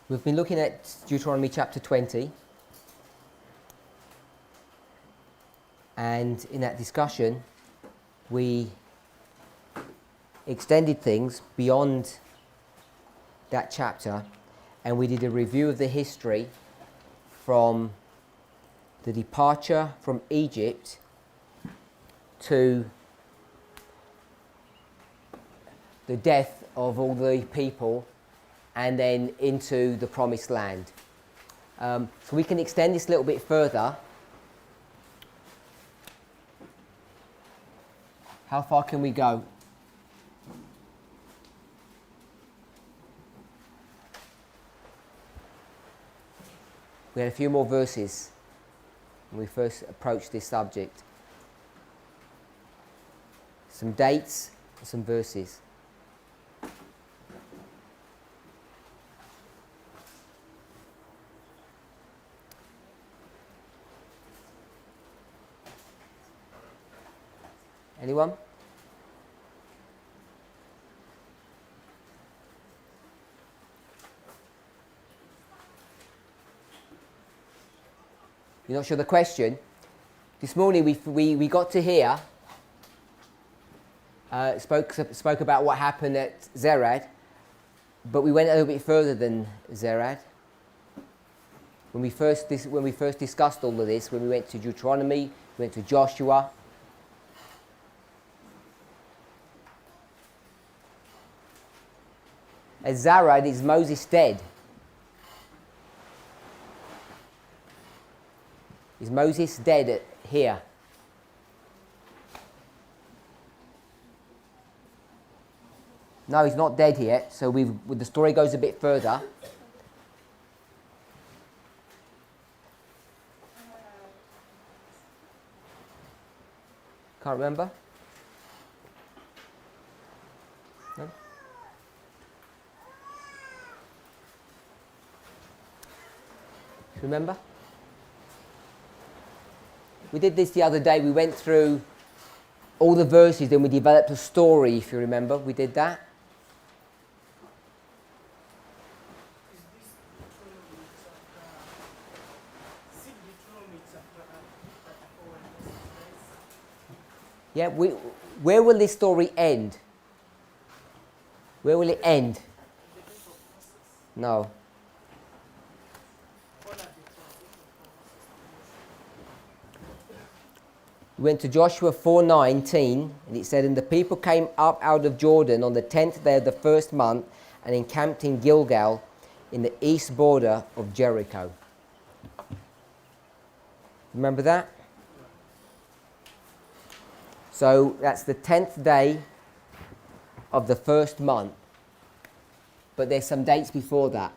We've been looking at Deuteronomy chapter 20, and in that discussion we extended things beyond that chapter, and we did a review of the history from the departure from Egypt to the death of all the people and then into the promised land. So we can extend this a little bit further. How far can we go? We had a few more verses when we first approached this subject. Some dates and some verses. Anyone? You're not sure the question? This morning we got to hear, spoke about what happened at Zerad, but we went a little bit further than Zerad. When we first discussed all of this, when we went to Deuteronomy, we went to Joshua. At Zerad, is Moses dead? Is Moses dead here? No, he's not dead yet. So the story goes a bit further. Can't remember? No? Remember? We did this the other day. We went through all the verses, then we developed a story, if you remember. We did that. Yeah, where will this story end? Where will it end? No. We went to Joshua 4:19, and it said, "And the people came up out of Jordan on the 10th day of the first month and encamped in Gilgal in the east border of Jericho." Remember that? So that's the 10th day of the first month. But there's some dates before that.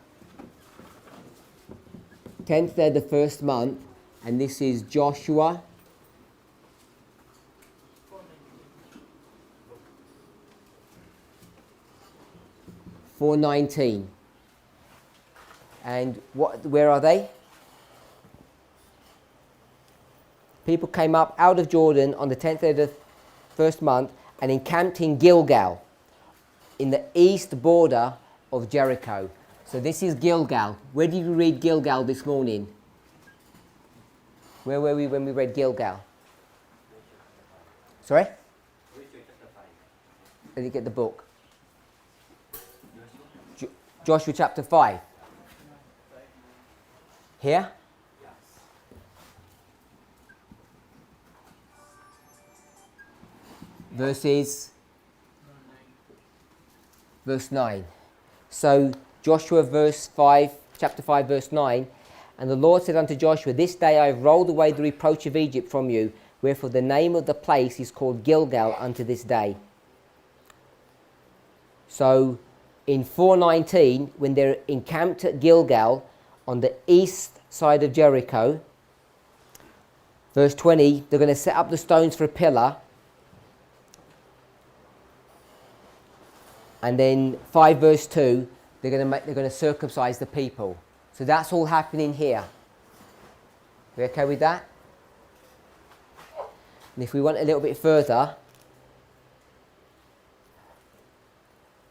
10th day of the first month, and this is Joshua 4:19. And where are they? People came up out of Jordan on the 10th day of the first month and encamped in Gilgal, in the east border of Jericho. So this is Gilgal. Where did you read Gilgal this morning? Where were we when we read Gilgal? Sorry? Did you get the book? Joshua chapter 5. Here? Verse 9. So Joshua chapter 5 verse 9, "And the Lord said unto Joshua, This day I have rolled away the reproach of Egypt from you, wherefore the name of the place is called Gilgal unto this day." So in 4:19, when they're encamped at Gilgal on the east side of Jericho, verse 20, they're going to set up the stones for a pillar. And then 5 verse 2, they're going to circumcise the people. So that's all happening here. We okay with that? And if we went a little bit further,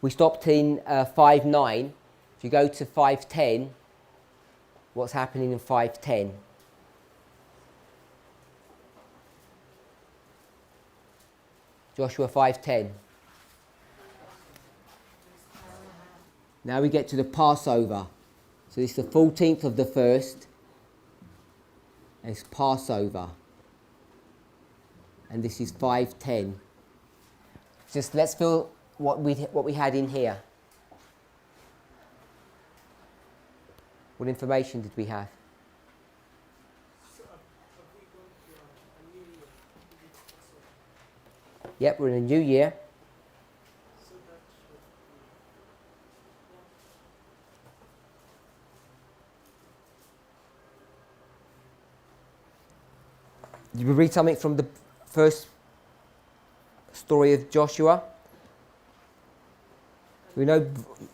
we stopped in 5:9, If you go to 5:10, what's happening in 5:10? Joshua 5:10. Now we get to the Passover. So it's the 14th of the 1st. And it's Passover. And this is 5:10. Just let's feel what we had in here. What information did we have? Yep, we're in a new year. Did we read something from the first story of Joshua? We know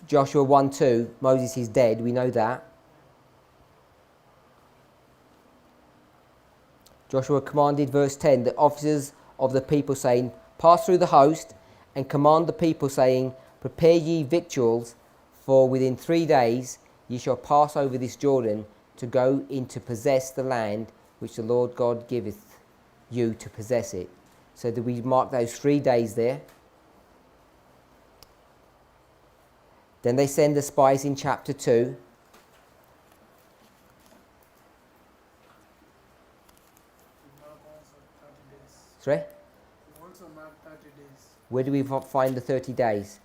Joshua 1:2, Moses is dead, we know that. Joshua commanded, verse 10, the officers of the people saying, pass through the host and command the people saying, prepare ye victuals, for within 3 days ye shall pass over this Jordan to go in to possess the land which the Lord God giveth you to possess it. So that we mark those 3 days there. Then they send the spies in chapter 2. Sorry? Where do we find the 30 days?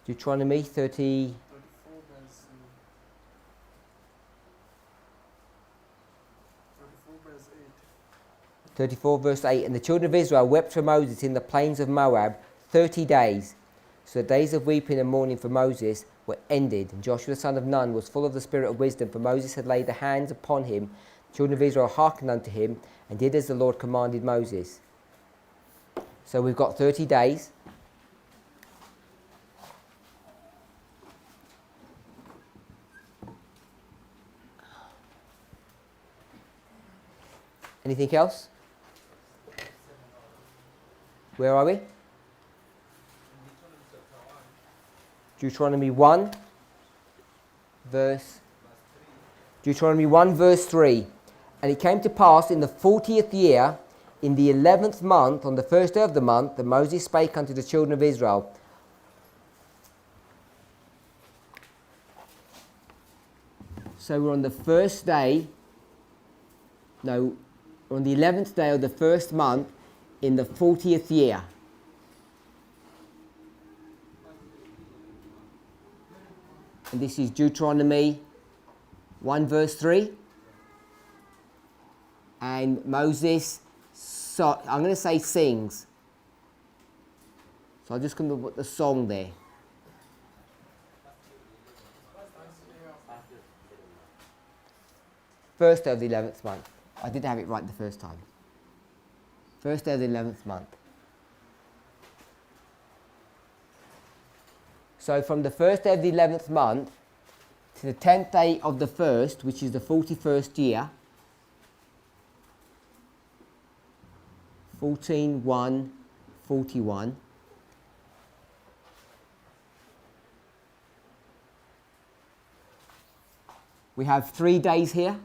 Deuteronomy 30. 34 verse 8. And the children of Israel wept for Moses in the plains of Moab 30 days. So the days of weeping and mourning for Moses were ended. And Joshua the son of Nun was full of the spirit of wisdom, for Moses had laid the hands upon him. The children of Israel hearkened unto him and did as the Lord commanded Moses. So we've got 30 days. Anything else? Where are we? Deuteronomy 1 verse 3. And it came to pass in the 40th year, in the 11th month, on the first day of the month, that Moses spake unto the children of Israel. So we're on the first day, no, on the 11th day of the first month, in the 40th year. And this is Deuteronomy 1 verse 3. And Moses, I'm going to say sings. So I'm just going to put the song there. First day of the 11th month. I did have it right the first time. First day of the 11th month. So from the first day of the 11th month to the 10th day of the first, which is the 41st year, 14:1:41. We have 3 days here.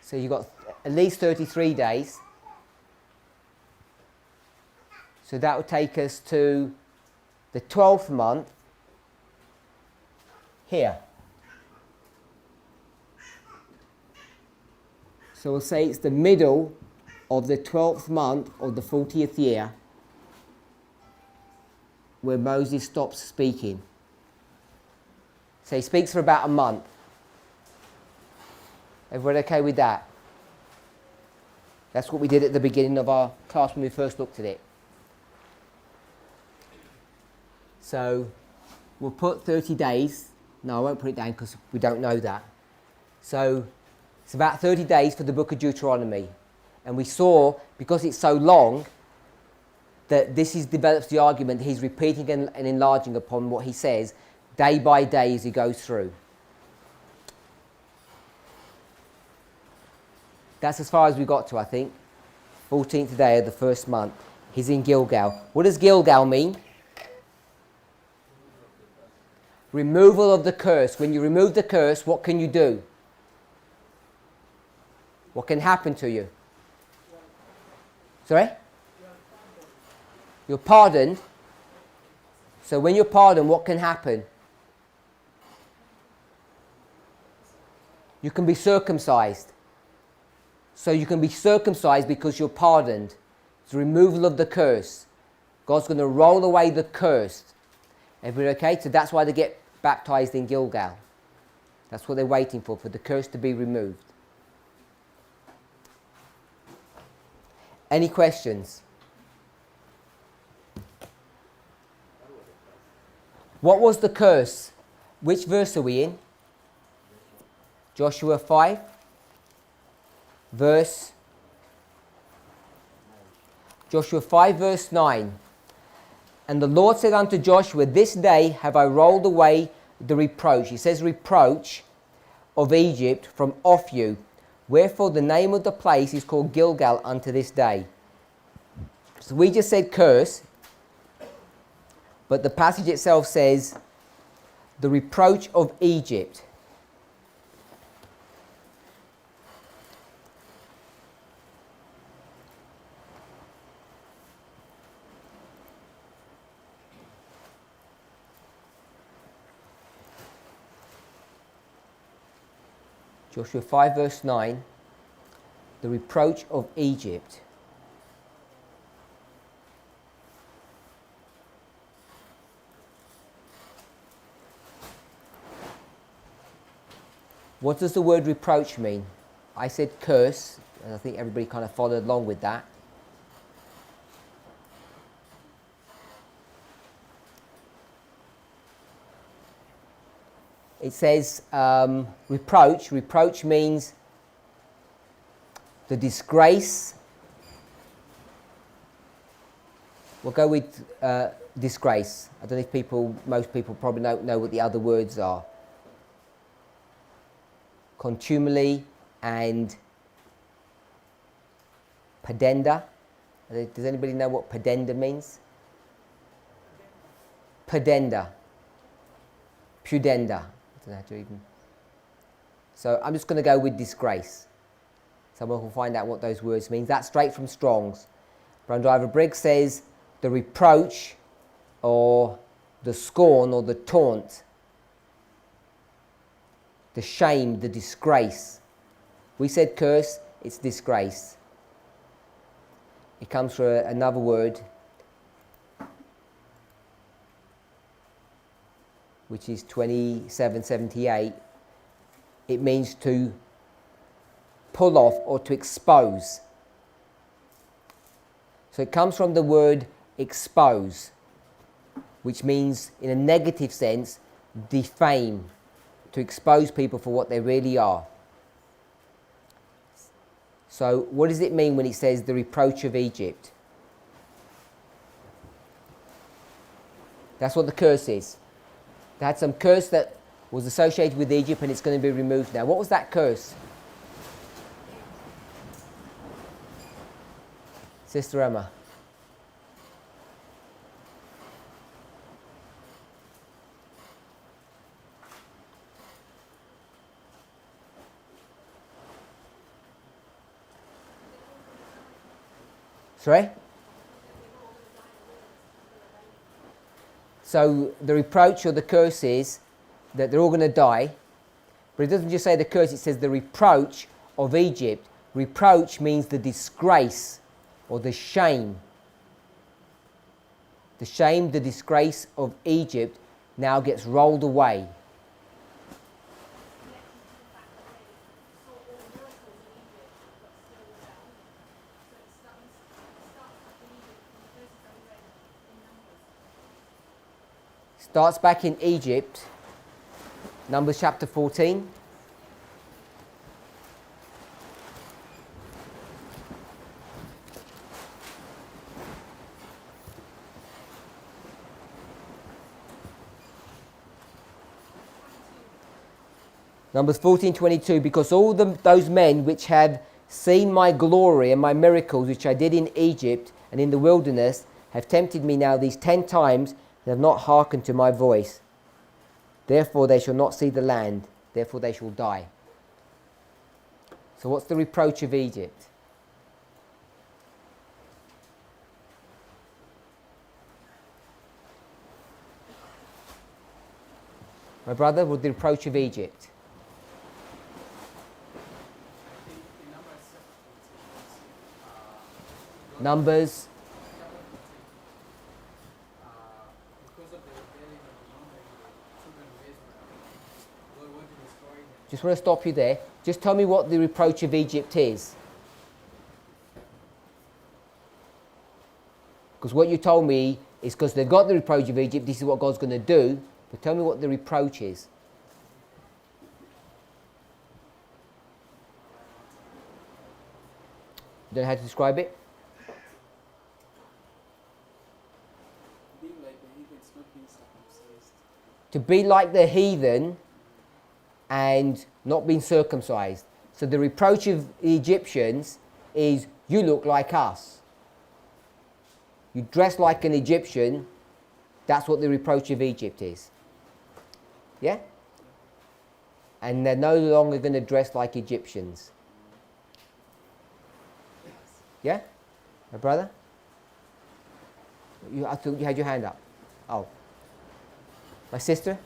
So you've got at least 33 days. So that will take us to the 12th month here. So we'll say it's the middle of the 12th month of the 40th year where Moses stops speaking. So he speaks for about a month. Everyone okay with that? That's what we did at the beginning of our class when we first looked at it. So we'll put 30 days. No, I won't put it down because we don't know that. So it's about 30 days for the book of Deuteronomy. And we saw, because it's so long, that develops the argument that he's repeating and enlarging upon what he says day by day as he goes through. That's as far as we got to, I think. 14th day of the first month. He's in Gilgal. What does Gilgal mean? Removal of the curse. When you remove the curse, what can you do? What can happen to you? Sorry? You're pardoned. So when you're pardoned, what can happen? You can be circumcised. So you can be circumcised because you're pardoned. It's the removal of the curse. God's going to roll away the curse. Everybody okay? So that's why they get baptized in Gilgal. That's what they're waiting for the curse to be removed. Any questions? What was the curse? Which verse are we in? Joshua 5, verse 9. And the Lord said unto Joshua, this day have I rolled away the reproach. He says reproach of Egypt from off you. Wherefore the name of the place is called Gilgal unto this day. So we just said curse, but the passage itself says the reproach of Egypt. Joshua 5 verse 9, the reproach of Egypt. What does the word reproach mean? I said curse, and I think everybody kind of followed along with that. It says reproach. Reproach means the disgrace. We'll go with disgrace. I don't know if most people probably don't know what the other words are. Contumely and pudenda. Does anybody know what pudenda means? Pudenda. Pudenda. I don't know how to even. So I'm just going to go with disgrace. Someone will find out what those words mean. That's straight from Strong's. Brown Driver Briggs says the reproach or the scorn or the taunt, the shame, the disgrace. We said curse, it's disgrace. It comes from another word, which is 2778. It means to pull off or to expose. So it comes from the word expose, which means in a negative sense, defame, to expose people for what they really are. So what does it mean when it says the reproach of Egypt? That's what the curse is. They had some curse that was associated with Egypt and it's going to be removed now. What was that curse? Sister Emma. Sorry? So the reproach or the curse is that they're all going to die. But it doesn't just say the curse, it says the reproach of Egypt. Reproach means the disgrace or the shame. The shame, the disgrace of Egypt now gets rolled away. Starts back in Egypt, Numbers chapter 14. Numbers 14:22, because all those men which have seen my glory and my miracles which I did in Egypt, and in the wilderness have tempted me now these 10 times, and have not hearkened to my voice. Therefore they shall not see the land, therefore they shall die. So what's the reproach of Egypt? My brother, with the reproach of Egypt. Numbers. Just want to stop you there. Just tell me what the reproach of Egypt is. Because what you told me is because they've got the reproach of Egypt, this is what God's going to do. But tell me what the reproach is. You don't know how to describe it? To be like the heathen and not being circumcised. So the reproach of the Egyptians is, you look like us. You dress like an Egyptian. That's what the reproach of Egypt is. Yeah? And they're no longer going to dress like Egyptians. Yeah? My brother? I thought you had your hand up. Oh. My sister?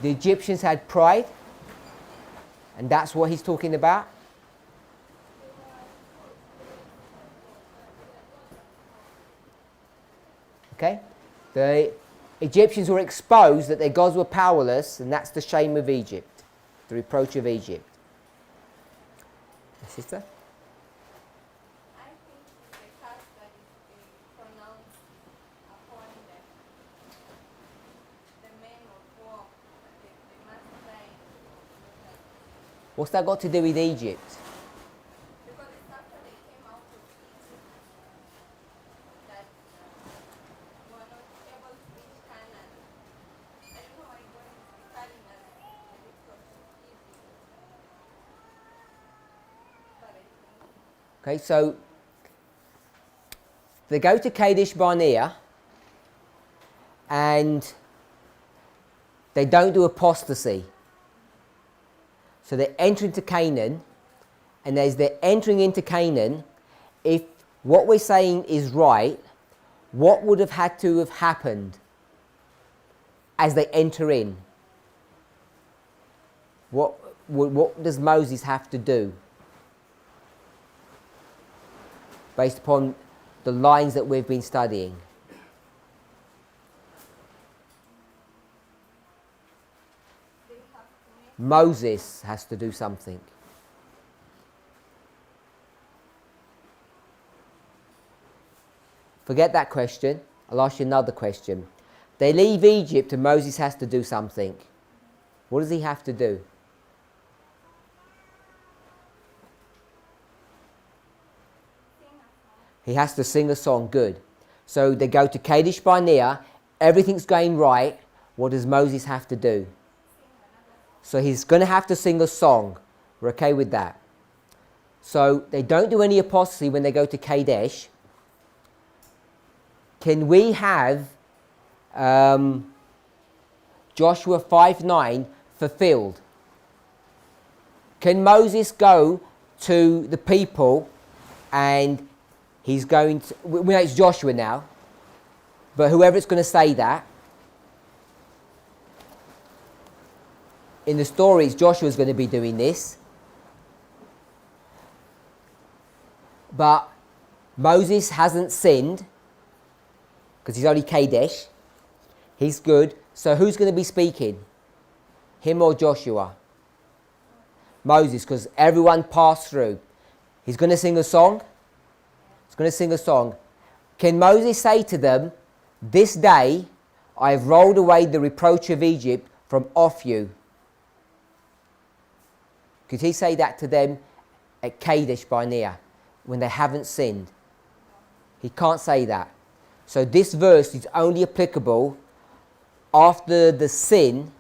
The Egyptians had pride, and that's what he's talking about. Okay? The Egyptians were exposed that their gods were powerless, and that's the shame of Egypt, the reproach of Egypt. My sister? I think it's a curse that is pronounced upon the men of war, the masculine. What's that got to do with Egypt? Because it's after they came out of Egypt that were not able to reach Canaan. I don't know why God is referring as the reproach of Egypt. But I think Okay, so they go to Kadesh Barnea and they don't do apostasy. So they enter into Canaan, and as they're entering into Canaan, if what we're saying is right, what would have had to have happened as they enter in? What does Moses have to do? Based upon the lines that we've been studying. Moses has to do something. Forget that question. I'll ask you another question. They leave Egypt and Moses has to do something. What does he have to do? He has to sing a song. Good. So they go to Kadesh Barnea. Everything's going right. What does Moses have to do? So he's going to have to sing a song. We're okay with that. So they don't do any apostasy when they go to Kadesh. Can we have Joshua 5:9 fulfilled? Can Moses go to the people and he's going to... We know it's Joshua now, but whoever's going to say that, in the stories, Joshua's going to be doing this. But Moses hasn't sinned, because he's only Kadesh. He's good. So who's going to be speaking? Him or Joshua? Moses, because everyone passed through. He's going to sing a song. He's going to sing a song. Can Moses say to them, this day I have rolled away the reproach of Egypt from off you? Could he say that to them at Kadesh Barnea? when they haven't sinned. He can't say that. So this verse is only applicable after the sin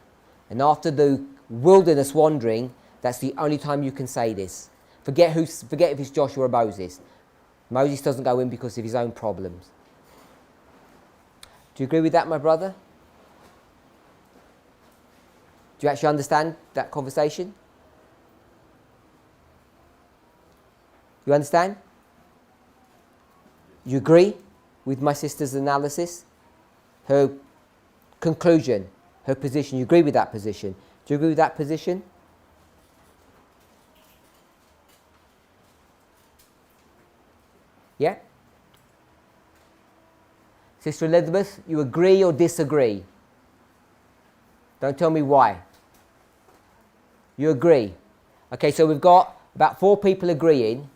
and after the wilderness wandering. That's the only time you can say this. Forget if it's Joshua or Moses. Moses doesn't go in because of his own problems. Do you agree with that, my brother? Do you actually understand that conversation? You understand? You agree with my sister's analysis? Her conclusion, her position. You agree with that position? Do you agree with that position? Yeah? Sister Elizabeth, you agree or disagree? Don't tell me why. You agree. Okay, so we've got about 4 people agreeing.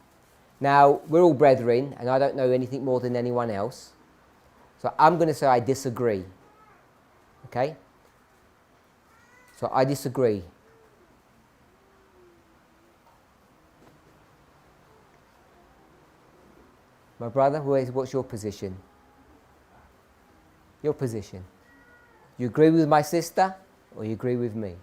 Now, we're all brethren, and I don't know anything more than anyone else. So I'm going to say I disagree. Okay? So I disagree. My brother, what's your position? Your position. You agree with my sister, or you agree with me?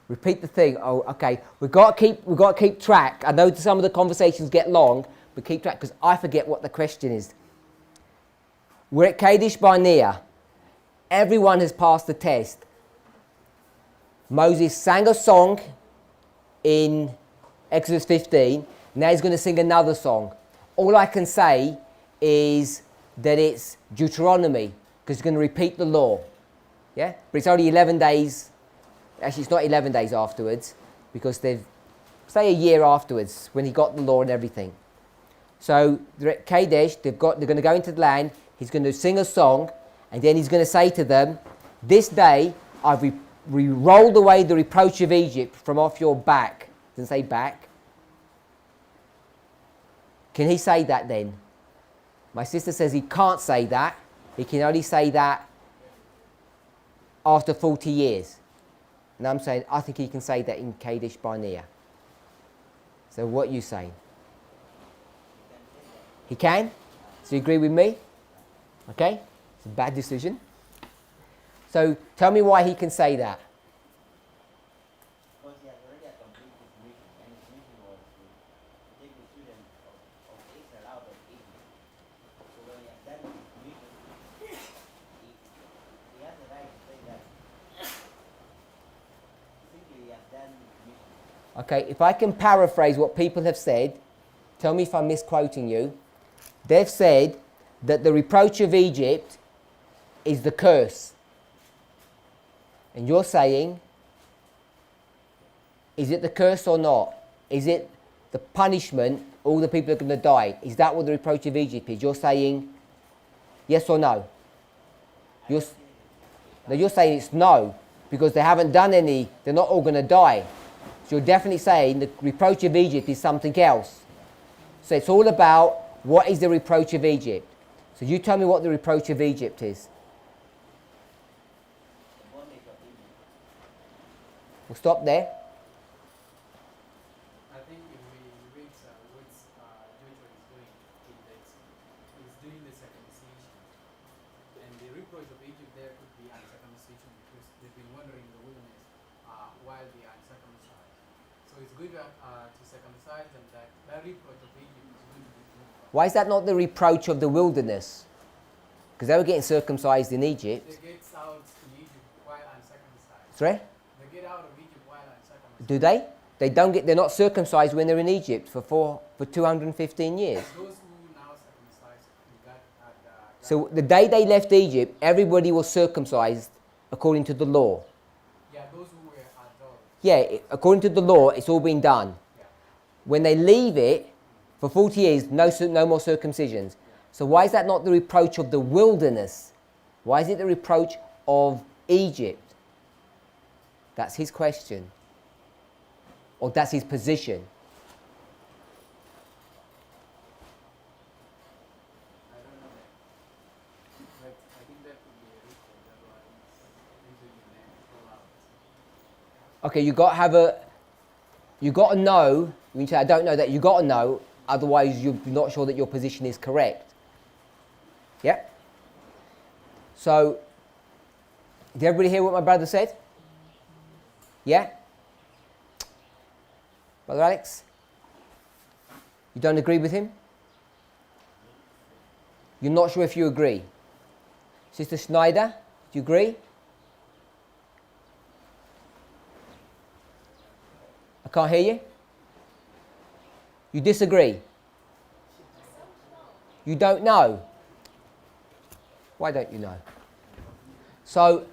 Repeat the thing. Oh, okay. We've got to keep track. I know some of the conversations get long, but keep track because I forget what the question is. We're at Kadesh Barnea. Everyone has passed the test. Moses sang a song in Exodus 15. Now he's going to sing another song. All I can say is that it's Deuteronomy because he's going to repeat the law. Yeah? But it's only 11 days. Actually, it's not 11 days afterwards because they've, say a year afterwards when he got the law and everything. So they're at Kadesh, they're going to go into the land, he's going to sing a song, and then he's going to say to them, this day I've rolled away the reproach of Egypt from off your back. Doesn't say back. Can he say that then? My sister says he can't say that. He can only say that after 40 years. And I'm saying, I think he can say that in Kadesh Barnea. So what are you saying? He can? So you agree with me? Okay? It's a bad decision. So tell me why he can say that. Because he has already accomplished his mission, and his mission was to take the children of Israel out of Egypt. So when he has done his mission, he has the right to say that. Simply he has done his mission. Okay, if I can paraphrase what people have said, tell me if I'm misquoting you. They've said that the reproach of Egypt is the curse. And you're saying, is it the curse or not? Is it the punishment, all the people are going to die? Is that what the reproach of Egypt is? You're saying yes or no? You're saying it's no, because they haven't done any, they're not all going to die. So you're definitely saying the reproach of Egypt is something else. So it's all about what is the reproach of Egypt. So you tell me what the reproach of Egypt is. The bondage of Egypt. We'll stop there. I think if we read what Joshua is doing, is that he's doing the circumcision. And the reproach of Egypt there could be uncircumcision because they've been wandering in the wilderness while they are uncircumcised. So it's good to circumcise them, that reproach of Egypt is going to be removed. Why is that not the reproach of the wilderness? Because they were getting circumcised in Egypt. They get out in Egypt while uncircumcised. Sorry? They get out of Egypt while uncircumcised. Do they? They're not circumcised when they're in Egypt for 215 years. Those who now circumcised, So the day they left Egypt, everybody was circumcised according to the law. yeah, those who were adults. Yeah, according to the law, it's all been done. Yeah. When they leave it, for 40 years, no more circumcisions. So why is that not the reproach of the wilderness? Why is it the reproach of Egypt? That's his question. Or that's his position. I don't know that. But I think that could be a record. That's why I'm using the name all out. Okay, you got to know When you say I don't know that, you've got to know, otherwise you're not sure that your position is correct. Yeah? So, did everybody hear what my brother said? Yeah? Brother Alex? You don't agree with him? You're not sure if you agree? Sister Schneider, do you agree? I can't hear you. You disagree? You don't know? Why don't you know? So,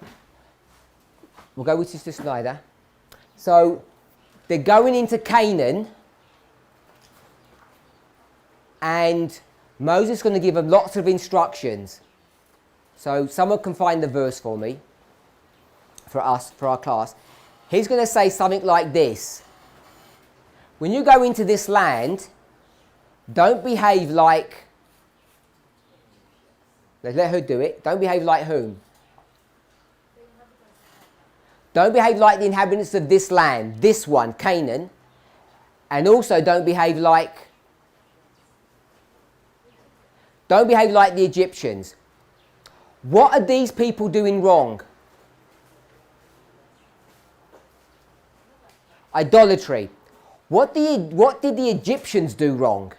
we'll go with Sister Schneider. So, they're going into Canaan, and Moses is going to give them lots of instructions. So, someone can find the verse for me, for us, for our class. He's going to say something like this. When you go into this land, don't behave like... Let her do it. Don't behave like whom? Don't behave like the inhabitants of this land, this one, Canaan. And also don't behave like the Egyptians. What are these people doing wrong? Idolatry. What did the Egyptians do wrong?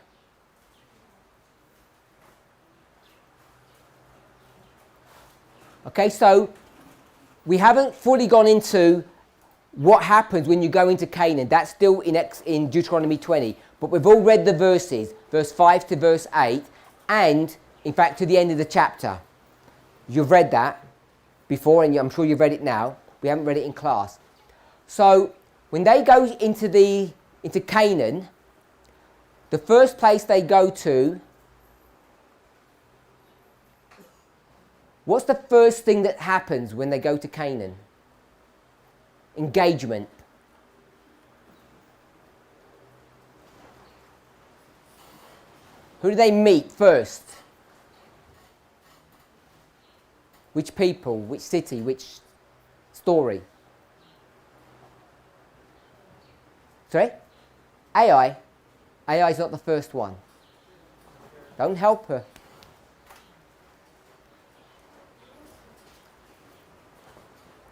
Okay, so we haven't fully gone into what happens when you go into Canaan. That's still in Deuteronomy 20. But we've all read the verses, verse 5 to verse 8, and in fact to the end of the chapter. You've read that before, and I'm sure you've read it now. We haven't read it in class. So when they go into Canaan, the first place they go to, what's the first thing that happens when they go to Canaan? Engagement. Who do they meet first? Which people, which city, which story? Sorry? Ai. Ai is not the first one. Don't help her.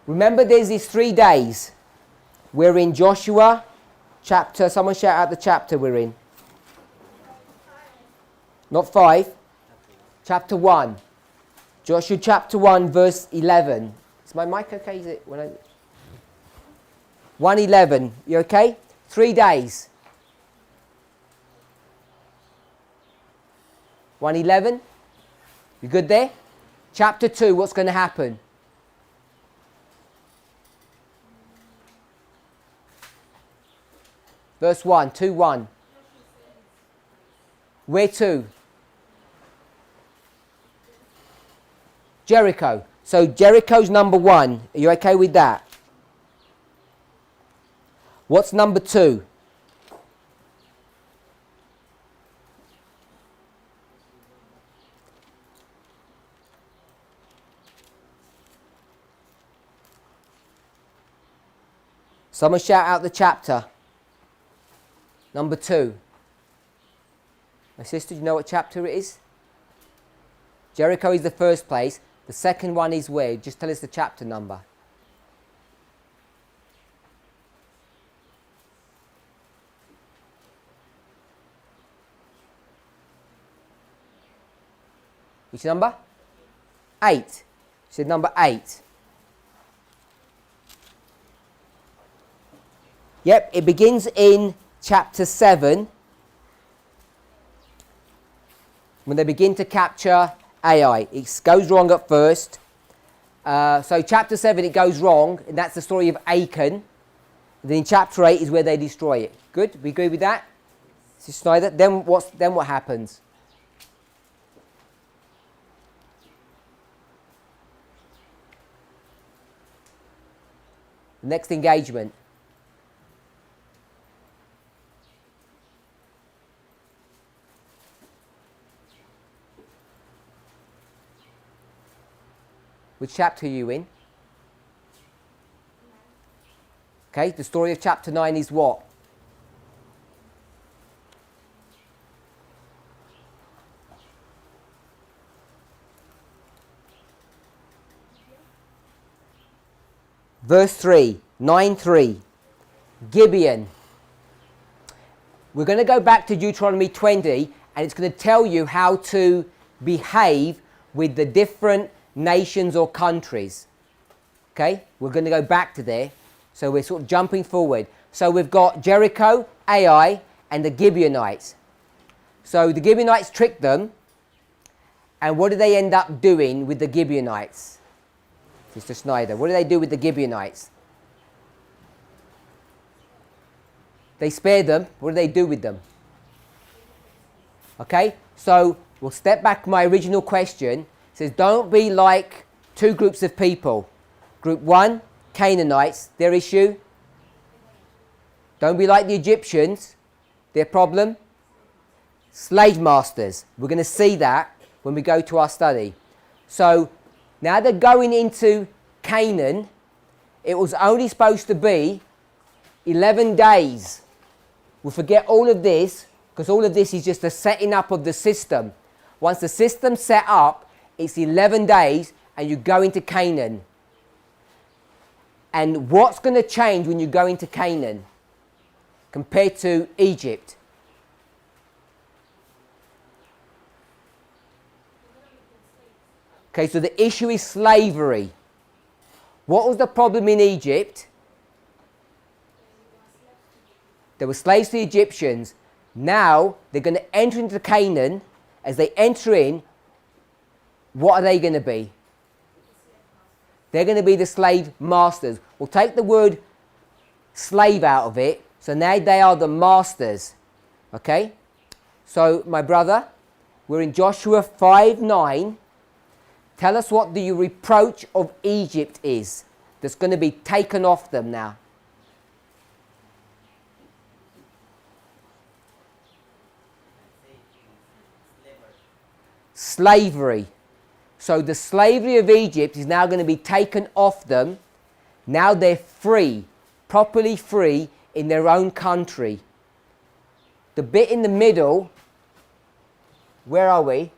Remember, there's these 3 days. We're in Joshua chapter. Someone shout out the chapter we're in. Not 5. Chapter 1. Joshua chapter 1 verse 11. Is my mic okay? Is it when I... 1:11. You okay? 3 days. 1:11. You good there? Chapter 2. What's going to happen? Verse 1, 2:1. Where to? Jericho. So Jericho's number 1. Are you okay with that? What's number 2? Someone shout out the chapter. Number 2. My sister, do you know what chapter it is? Jericho is the first place. The second one is where? Just tell us the chapter number. Which number? 8. You said number 8. Yep, it begins in chapter 7, when they begin to capture Ai. It goes wrong at first. So chapter 7 it goes wrong, and that's the story of Achan. Then in chapter 8 is where they destroy it. Good? We agree with that? Sister Schneider? Then what happens? The next engagement. Which chapter are you in? Okay, the story of chapter 9 is what? verse 3, 9:3, Gibeon. We're going to go back to Deuteronomy 20, and it's going to tell you how to behave with the different nations or countries. Okay, we're going to go back to there. So we're sort of jumping forward. So we've got Jericho, Ai, and the Gibeonites. So the Gibeonites tricked them. And what did they end up doing with the Gibeonites? Mr. Snyder, what did they do with the Gibeonites? They spared them. What did they do with them? Okay, so we'll step back to my original question. It says, don't be like two groups of people. Group 1, Canaanites, their issue. Don't be like the Egyptians, their problem. Slave masters. We're going to see that when we go to our study. So now they're going into Canaan. It was only supposed to be 11 days. We'll forget all of this, because all of this is just the setting up of the system. Once the system's set up, it's 11 days and you go into Canaan. And what's going to change when you go into Canaan compared to Egypt? Okay, so the issue is slavery. What was the problem in Egypt? They were slaves to the Egyptians. Now they're going to enter into Canaan. As they enter in, what are they going to be? They're going to be the slave masters. We'll take the word slave out of it. So now they are the masters. Okay? So, my brother, we're in Joshua 5:9. Tell us what the reproach of Egypt is that's going to be taken off them now. Slavery. So the slavery of Egypt is now going to be taken off them. Now they're free, properly free in their own country. The bit in the middle, where are we?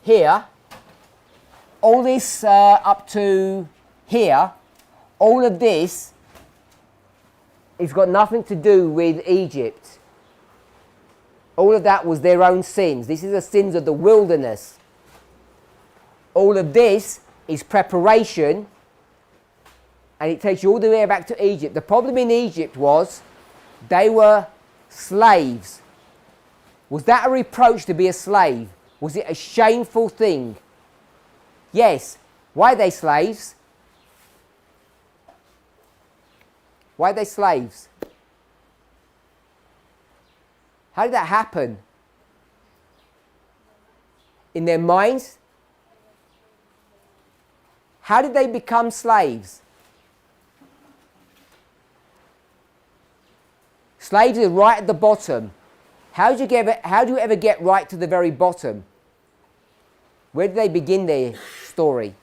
Here, all this up to here, all of this has got nothing to do with Egypt. All of that was their own sins. This is the sins of the wilderness. All of this is preparation, and it takes you all the way back to Egypt. The problem in Egypt was they were slaves. Was that a reproach to be a slave? Was it a shameful thing? Yes. Why are they slaves? Why are they slaves? How did that happen? In their minds? How did they become slaves? Slaves are right at the bottom. How do you ever get right to the very bottom? Where do they begin their story?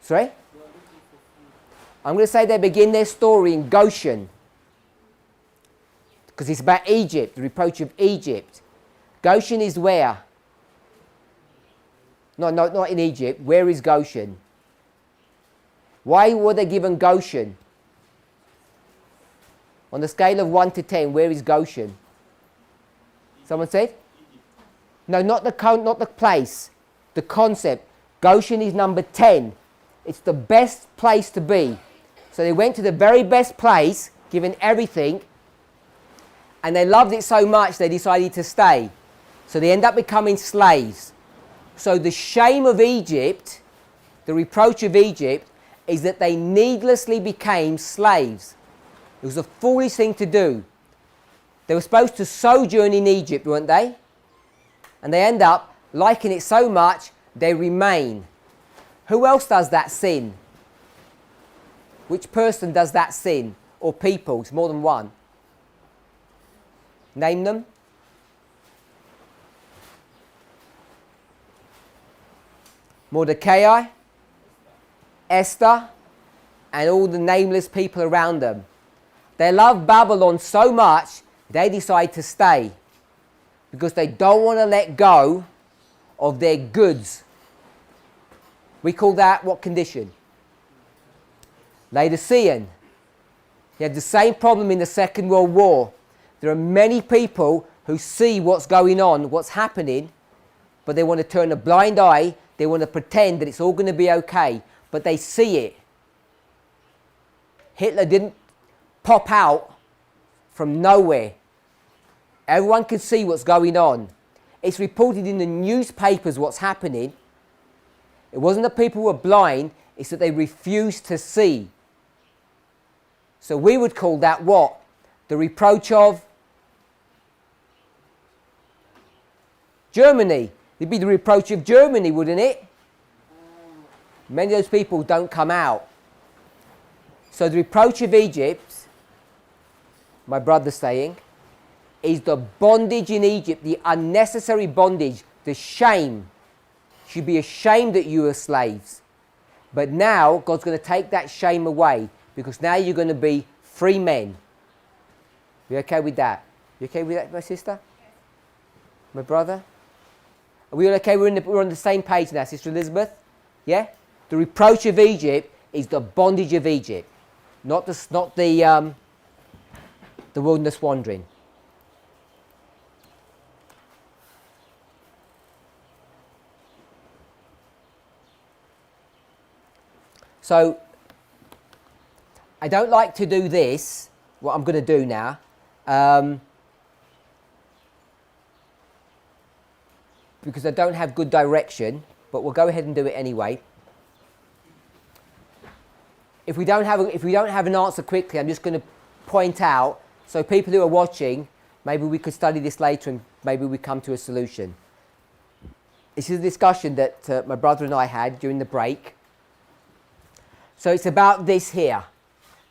Sorry? I'm going to say they begin their story in Goshen. Because it's about Egypt, the reproach of Egypt. Goshen is where? No, not in Egypt. Where is Goshen? Why were they given Goshen? On the scale of 1 to 10, where is Goshen? Someone said? No, not the place. The concept. Goshen is number 10. It's the best place to be. So they went to the very best place, given everything, and they loved it so much they decided to stay. So they end up becoming slaves. So the shame of Egypt, the reproach of Egypt, is that they needlessly became slaves. It was a foolish thing to do. They were supposed to sojourn in Egypt, weren't they? And they end up liking it so much, they remain. Who else does that sin? Which person does that sin? Or people? It's more than one. Name them. Mordecai, Esther, and all the nameless people around them. They love Babylon so much, they decide to stay. Because they don't want to let go of their goods. We call that what condition? Laodicean. You had the same problem in the Second World War. There are many people who see what's going on, what's happening, but they want to turn a blind eye. They want to pretend that it's all going to be okay, but they see it. Hitler didn't pop out from nowhere. Everyone can see what's going on. It's reported in the newspapers what's happening. It wasn't that people were blind, it's that they refused to see. So we would call that what? The reproach of Germany. It'd be the reproach of Germany, wouldn't it? Many of those people don't come out. So the reproach of Egypt, my brother's saying, is the bondage in Egypt, the unnecessary bondage, the shame. You should be ashamed that you are slaves. But now God's going to take that shame away, because now you're going to be free men. You okay with that? You okay with that, my sister? Yes. My brother? Are we all okay? We're on the same page now, Sister Elizabeth? Yeah? The reproach of Egypt is the bondage of Egypt, not the wilderness wandering. So, I don't like to do this, what I'm going to do now. Because I don't have good direction, but we'll go ahead and do it anyway. If we don't have an answer quickly, I'm just going to point out, so people who are watching, maybe we could study this later and maybe we come to a solution. This is a discussion that my brother and I had during the break. So it's about this here.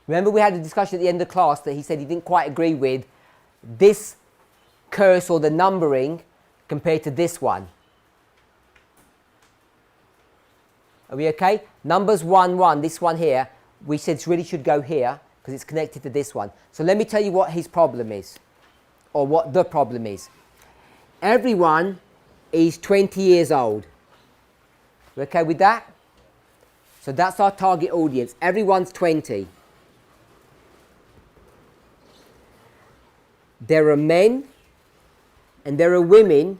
Remember we had a discussion at the end of class that he said he didn't quite agree with this curse or the numbering compared to this one. Are we okay? Numbers 1, 1, this one here, we said really should go here because it's connected to this one. So let me tell you what his problem is, or what the problem is. Everyone is 20 years old. We okay with that? So that's our target audience. Everyone's 20. There are men and there are women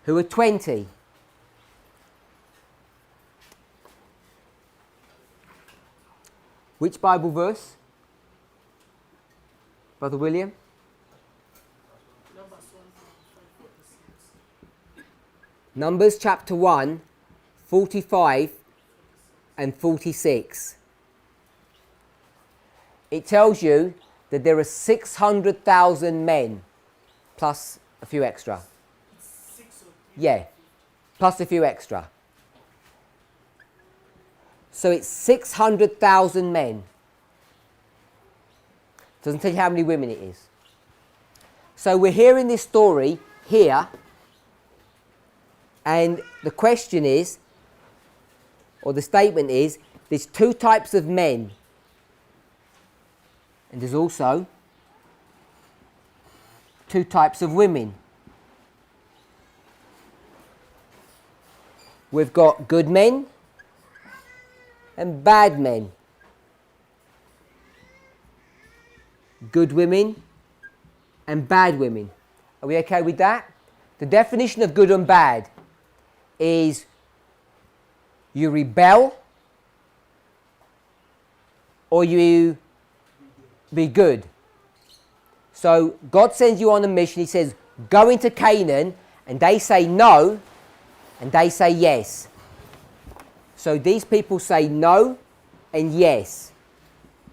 who are 20. Which Bible verse? Brother William? Numbers chapter 1, 45 and 46. It tells you that there are 600,000 men plus a few extra. Yeah, plus a few extra. So it's 600,000 men. Doesn't tell you how many women it is. So we're hearing this story here, and the question is, or the statement is, there's two types of men, and there's also two types of women. We've got good men and bad men. Good women and bad women. Are we okay with that? The definition of good and bad is you rebel or you be good. So God sends you on a mission. He says, go into Canaan, and they say no, and they say yes. So these people say no and yes.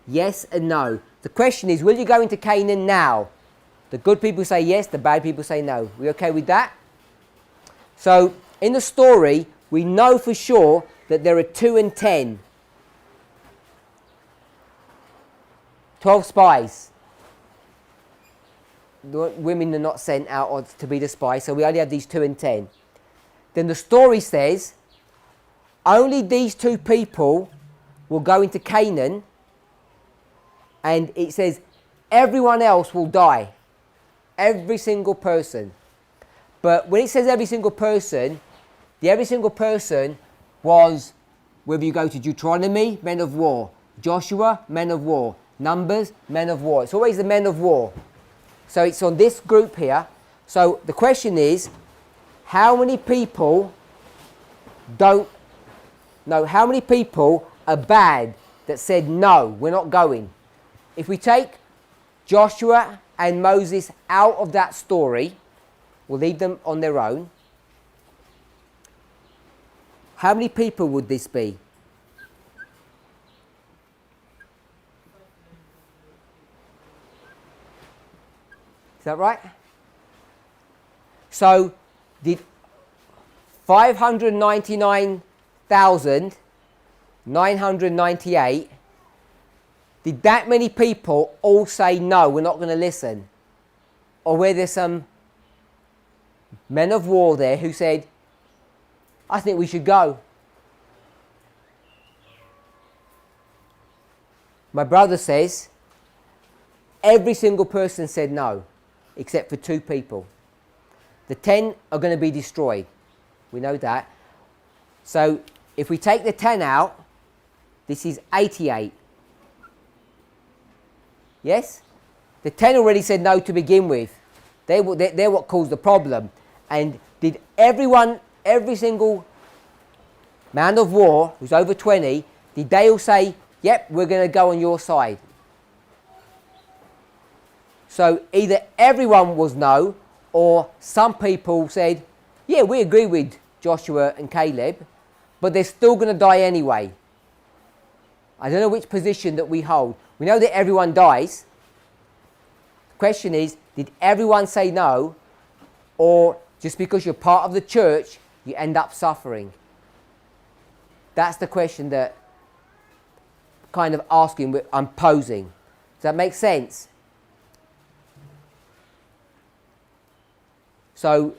Yes and no. The question is, will you go into Canaan now? The good people say yes, the bad people say no. We okay with that? So in the story, we know for sure that there are 2 and 10. 12 spies. The women are not sent out to be the spies, so we only have these 2 and 10. Then the story says, only these 2 people will go into Canaan, and it says everyone else will die. Every single person. But when it says every single person, the every single person was, whether you go to Deuteronomy, men of war, Joshua, men of war, Numbers, men of war. It's always the men of war. So it's on this group here. So the question is, how many people how many people are bad that said, no, we're not going? If we take Joshua and Moses out of that story, we'll leave them on their own. How many people would this be? Is that right? So, did 599,998, did that many people all say, no, we're not going to listen? Or were there some men of war there who said, I think we should go? My brother says, every single person said no, except for 2 people. The 10 are going to be destroyed. We know that. So if we take the 10 out, this is 88. Yes? The 10 already said no to begin with. They're what caused the problem. And did every single man of war who's over 20, did they all say, yep, we're going to go on your side? So either everyone was no, or some people said, yeah, we agree with Joshua and Caleb, but they're still going to die anyway. I don't know which position that we hold. We know that everyone dies. The question is, did everyone say no, or just because you're part of the church, you end up suffering? That's the question that kind of asking, I'm posing. Does that make sense? So,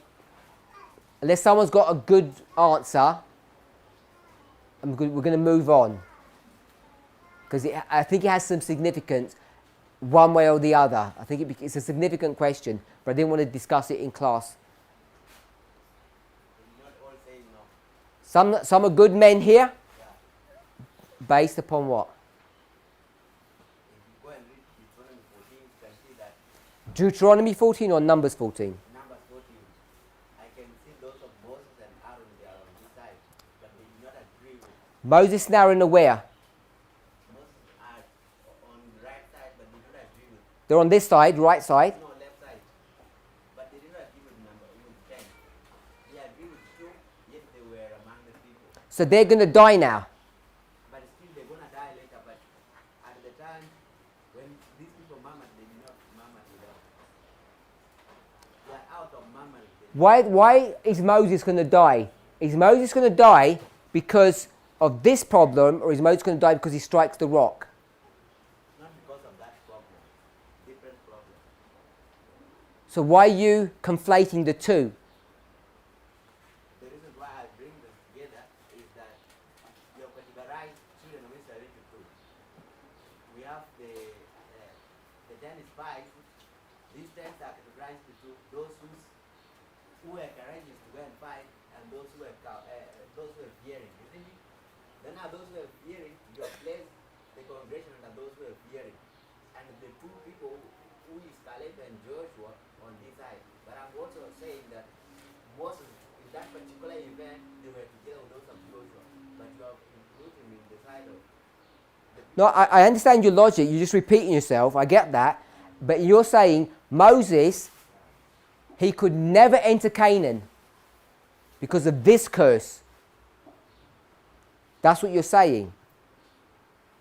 unless someone's got a good answer, we're going to move on. Because I think it has some significance one way or the other. I think it's a significant question, but I didn't want to discuss it in class. Not all say no. Some are good men here, based upon what? If you go and read Deuteronomy 14, you can see that Deuteronomy 14 or Numbers 14? Numbers 14, I can see those of Moses and Aaron, they are on this side, but they do not agree with Moses and Aaron are where? Moses are on the right side, but they do not agree with They're on this side, right side. no left side. But they did not agree with number with 10. They agree with 2, yet they were among the people. So they're going to die now. But still they're gonna die later, but at the time when these people murmured, they did not murmur to them. They are out of murmuring. Why is Moses going to die? Is Moses going to die because of this problem, or is Moses going to die because he strikes the rock? Not because of that problem. Different problem. So why are you conflating the two? The reason why I bring them together is that you have categorized children of Israel into 2. We have the 10 spies. These 10 are categorized into those who were courageous to go and fight, and those who were fearing, isn't it? Then are those who were fearing, you have placed the congregation under those who were fearing, and the 2 people who is Caleb and Joshua on this side. But I'm also saying that Moses, in that particular event, they were together with those of Joshua, but you have included him in the side of the people. No, I understand your logic. You're just repeating yourself. I get that. But you're saying Moses, he could never enter Canaan because of this curse. That's what you're saying.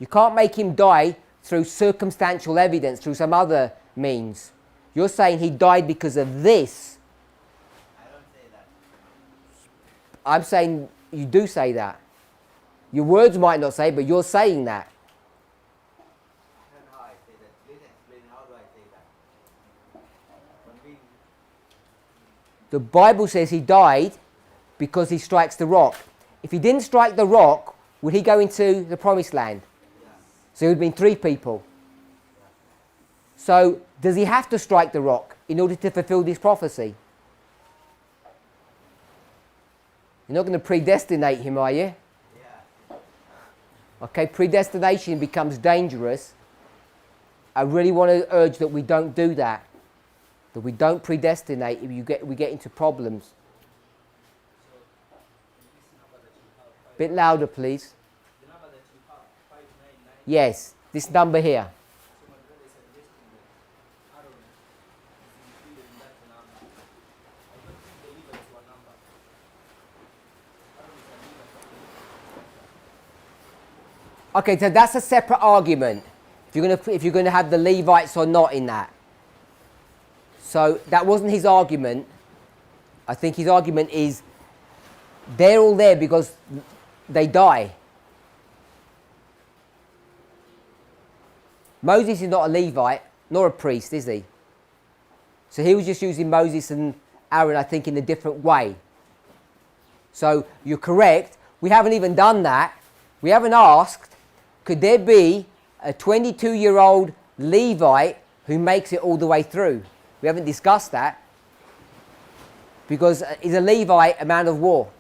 You can't make him die through circumstantial evidence, through some other means. You're saying he died because of this. I don't say that. I'm saying you do say that. Your words might not say, but you're saying that. I don't know how I say that. Please explain, how do I say that? Convince. The Bible says he died because he strikes the rock. If he didn't strike the rock, would he go into the promised land? Yeah. So it would have been 3 people. So does he have to strike the rock in order to fulfill this prophecy? You're not going to predestinate him, are you? Yeah. Okay, predestination becomes dangerous. I really want to urge that we don't do that. That we don't predestinate if we get into problems. Bit louder, please. The number that you have, 599. Yes, this number here. So my brother is suggesting that Aaron is included in that number. I don't think the leader is one number. Aaron is a leader. Okay, so that's a separate argument. If you're going to have the Levites or not in that. So that wasn't his argument. I think his argument is they're all there because they die. Moses is not a Levite, nor a priest, is he? So he was just using Moses and Aaron, I think, in a different way. So you're correct. We haven't even done that. We haven't asked, could there be a 22-year-old Levite who makes it all the way through? We haven't discussed that. Because is a Levite a man of war?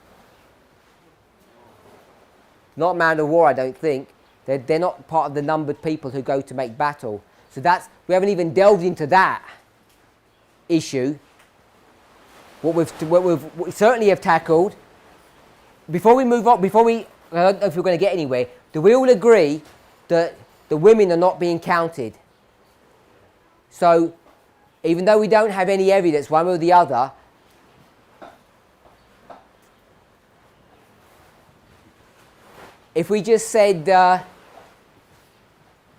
Not a man of war, I don't think. They're not part of the numbered people who go to make battle. So we haven't even delved into that issue. What we certainly have tackled. Before we move on, I don't know if we're going to get anywhere, do we all agree that the women are not being counted? So, even though we don't have any evidence one way or the other, if we just said,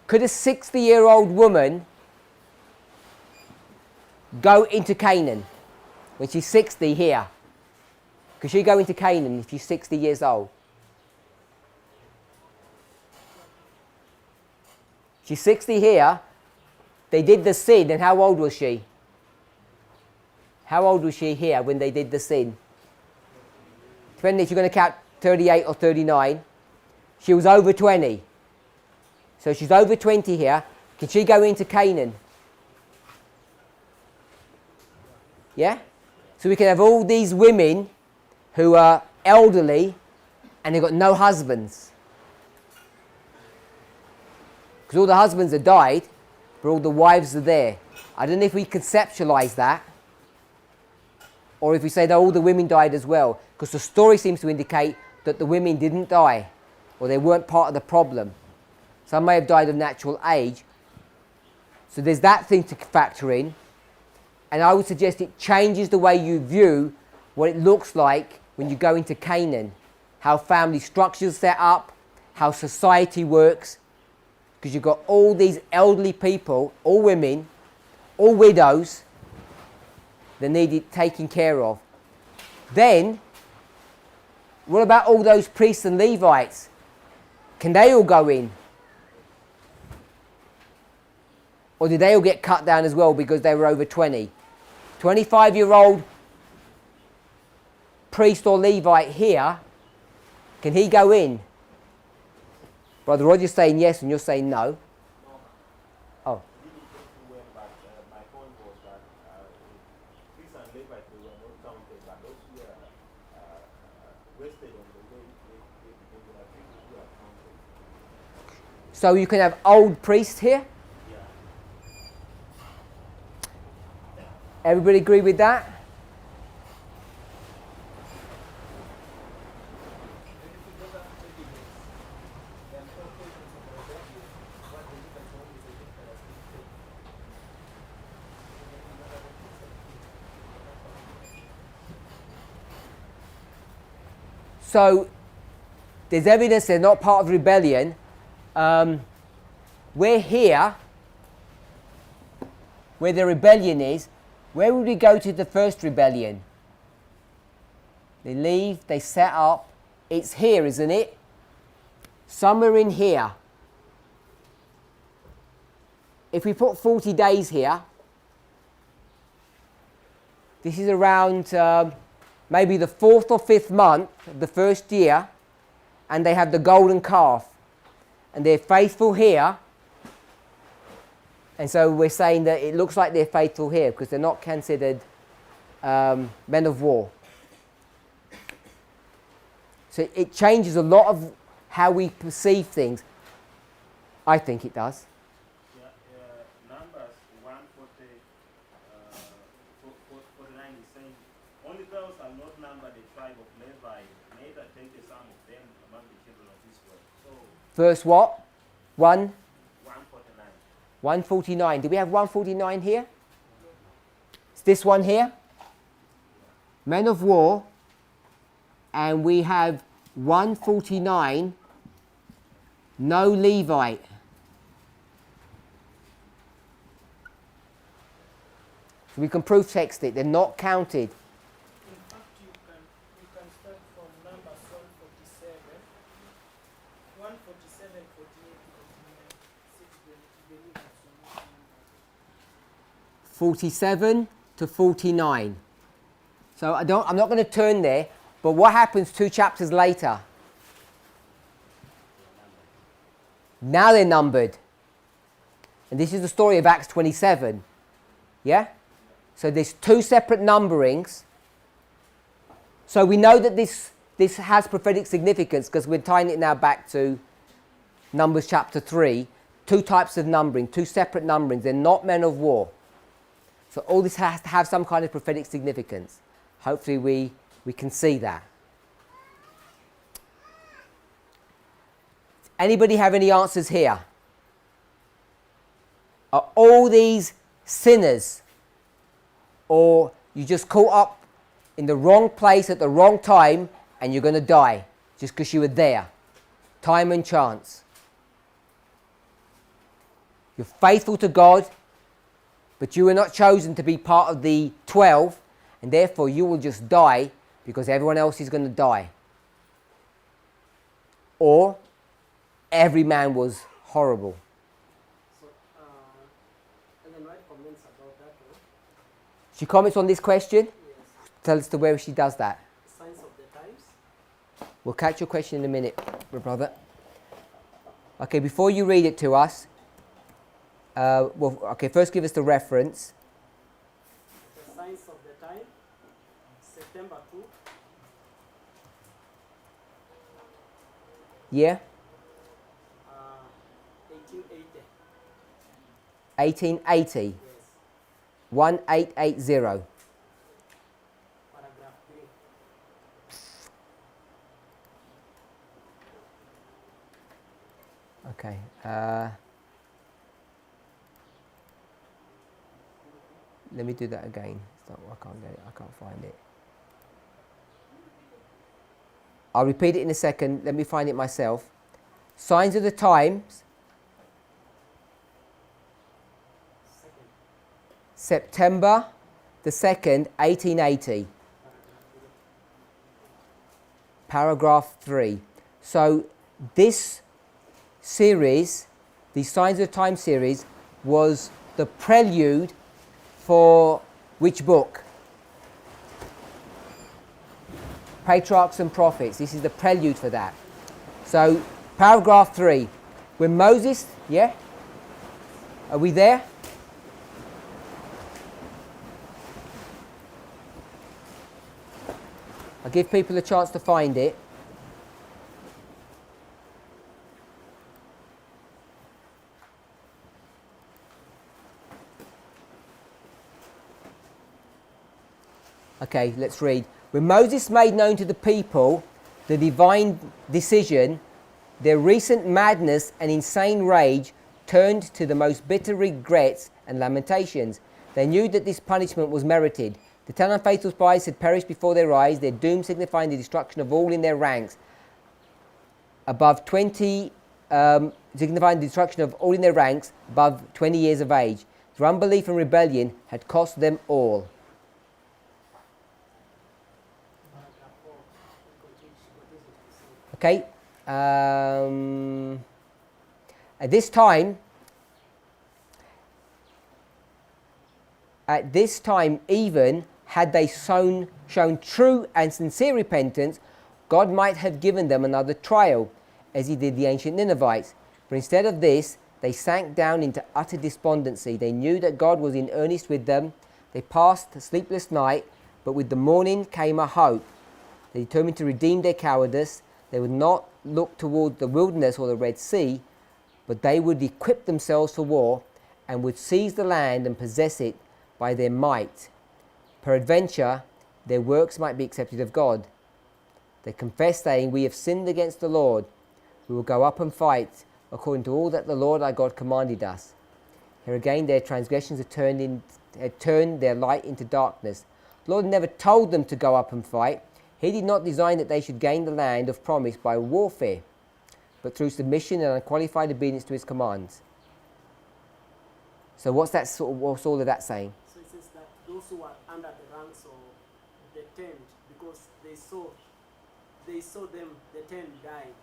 could a 60-year-old woman go into Canaan when she's 60 here? Could she go into Canaan if she's 60 years old? She's 60 here. They did the sin, and how old was she? How old was she here when they did the sin? Depending if you're going to count 38 or 39. She was over 20. So she's over 20 here. Can she go into Canaan? Yeah? So we can have all these women who are elderly and they've got no husbands. Because all the husbands have died, but all the wives are there. I don't know if we conceptualize that, or if we say that all the women died as well, because the story seems to indicate that the women didn't die, or they weren't part of the problem. Some may have died of natural age. So there's that thing to factor in. And I would suggest it changes the way you view what it looks like when you go into Canaan. How family structures set up, how society works. Because you've got all these elderly people, all women, all widows, that need it taken care of. Then, what about all those priests and Levites? Can they all go in? Or did they all get cut down as well because they were over 20? 25-year-old priest or Levite here, can he go in? Brother Roger's saying yes and you're saying no. Oh. My point was that priests and Levites were not counted, but those who were wasted on the way, they were people who are counted. So you can have old priests here? Everybody agree with that? So there's evidence they're not part of the rebellion. We're here, where the rebellion is. Where would we go to the first rebellion? They leave, they set up. It's here, isn't it? Somewhere in here. If we put 40 days here, this is around maybe the 4th or 5th month of the first year, and they have the golden calf. And they're faithful here. And so we're saying that it looks like they're faithful here because they're not considered men of war. So it changes a lot of how we perceive things. I think it does. Yeah, Numbers 140, 49 is saying, only thou shalt not number the tribe of Levi, neither take the sum of them among the children of Israel. So, Verse what? 1? 149. 149. Do we have 149 here? It's this one here. Men of war. And we have 149. No Levite. So we can proof text it. They're not counted. In fact, you can start from Numbers 147, 147, 48, 49, 6 believers. 47 to 49. So I'm not going to turn there, but what happens 2 chapters later? Now they're numbered. And this is the story of Acts 27. Yeah? So there's 2 separate numberings. So we know that this has prophetic significance because we're tying it now back to Numbers chapter 3. 2 types of numbering, 2 separate numberings. They're not men of war. So all this has to have some kind of prophetic significance. Hopefully we can see that. Anybody have any answers here? Are all these sinners, or you just caught up in the wrong place at the wrong time and you're going to die just because you were there? Time and chance. You're faithful to God, but you were not chosen to be part of the 12, and therefore you will just die because everyone else is going to die. Or every man was horrible. So, Ellen White comments about that one. She comments on this question. Yes. Tell us to where she does that. Signs of the times. We'll catch your question in a minute, my brother. Okay, before you read it to us, first give us the reference. The signs of the time. September 2. Yeah? 1880. 1880. Yes. 1880. Paragraph 3. Okay. Let me do that again. I can't get it. I can't find it. I'll repeat it in a second. Let me find it myself. Signs of the Times. September the 2nd, 1880. Paragraph 3. So this series, the Signs of the Times series, was the prelude for which book? Patriarchs and Prophets. This is the prelude for that. So, paragraph 3. When Moses, yeah? Are we there? I'll give people a chance to find it. Okay, let's read. When Moses made known to the people the divine decision, their recent madness and insane rage turned to the most bitter regrets and lamentations. They knew that this punishment was merited. The 10 unfaithful spies had perished before their eyes, their doom signifying the destruction of all in their ranks. Above 20, signifying the destruction of all in their ranks above 20 years of age. Their unbelief and rebellion had cost them all. Okay. At this time, even had they shown true and sincere repentance, God might have given them another trial, as he did the ancient Ninevites. But instead of this, they sank down into utter despondency. They knew that God was in earnest with them. They passed a sleepless night, but with the morning came a hope. They determined to redeem their cowardice. They would not look toward the wilderness or the Red Sea, but they would equip themselves for war and would seize the land and possess it by their might. Peradventure, their works might be accepted of God. They confessed, saying, We have sinned against the Lord. We will go up and fight according to all that the Lord our God commanded us. Here again, their transgressions had turned their light into darkness. The Lord never told them to go up and fight. He did not design that they should gain the land of promise by warfare, but through submission and unqualified obedience to his commands. So what's all of that saying? So it says that those who are under the ranks of the tent, because they saw them, the tent died.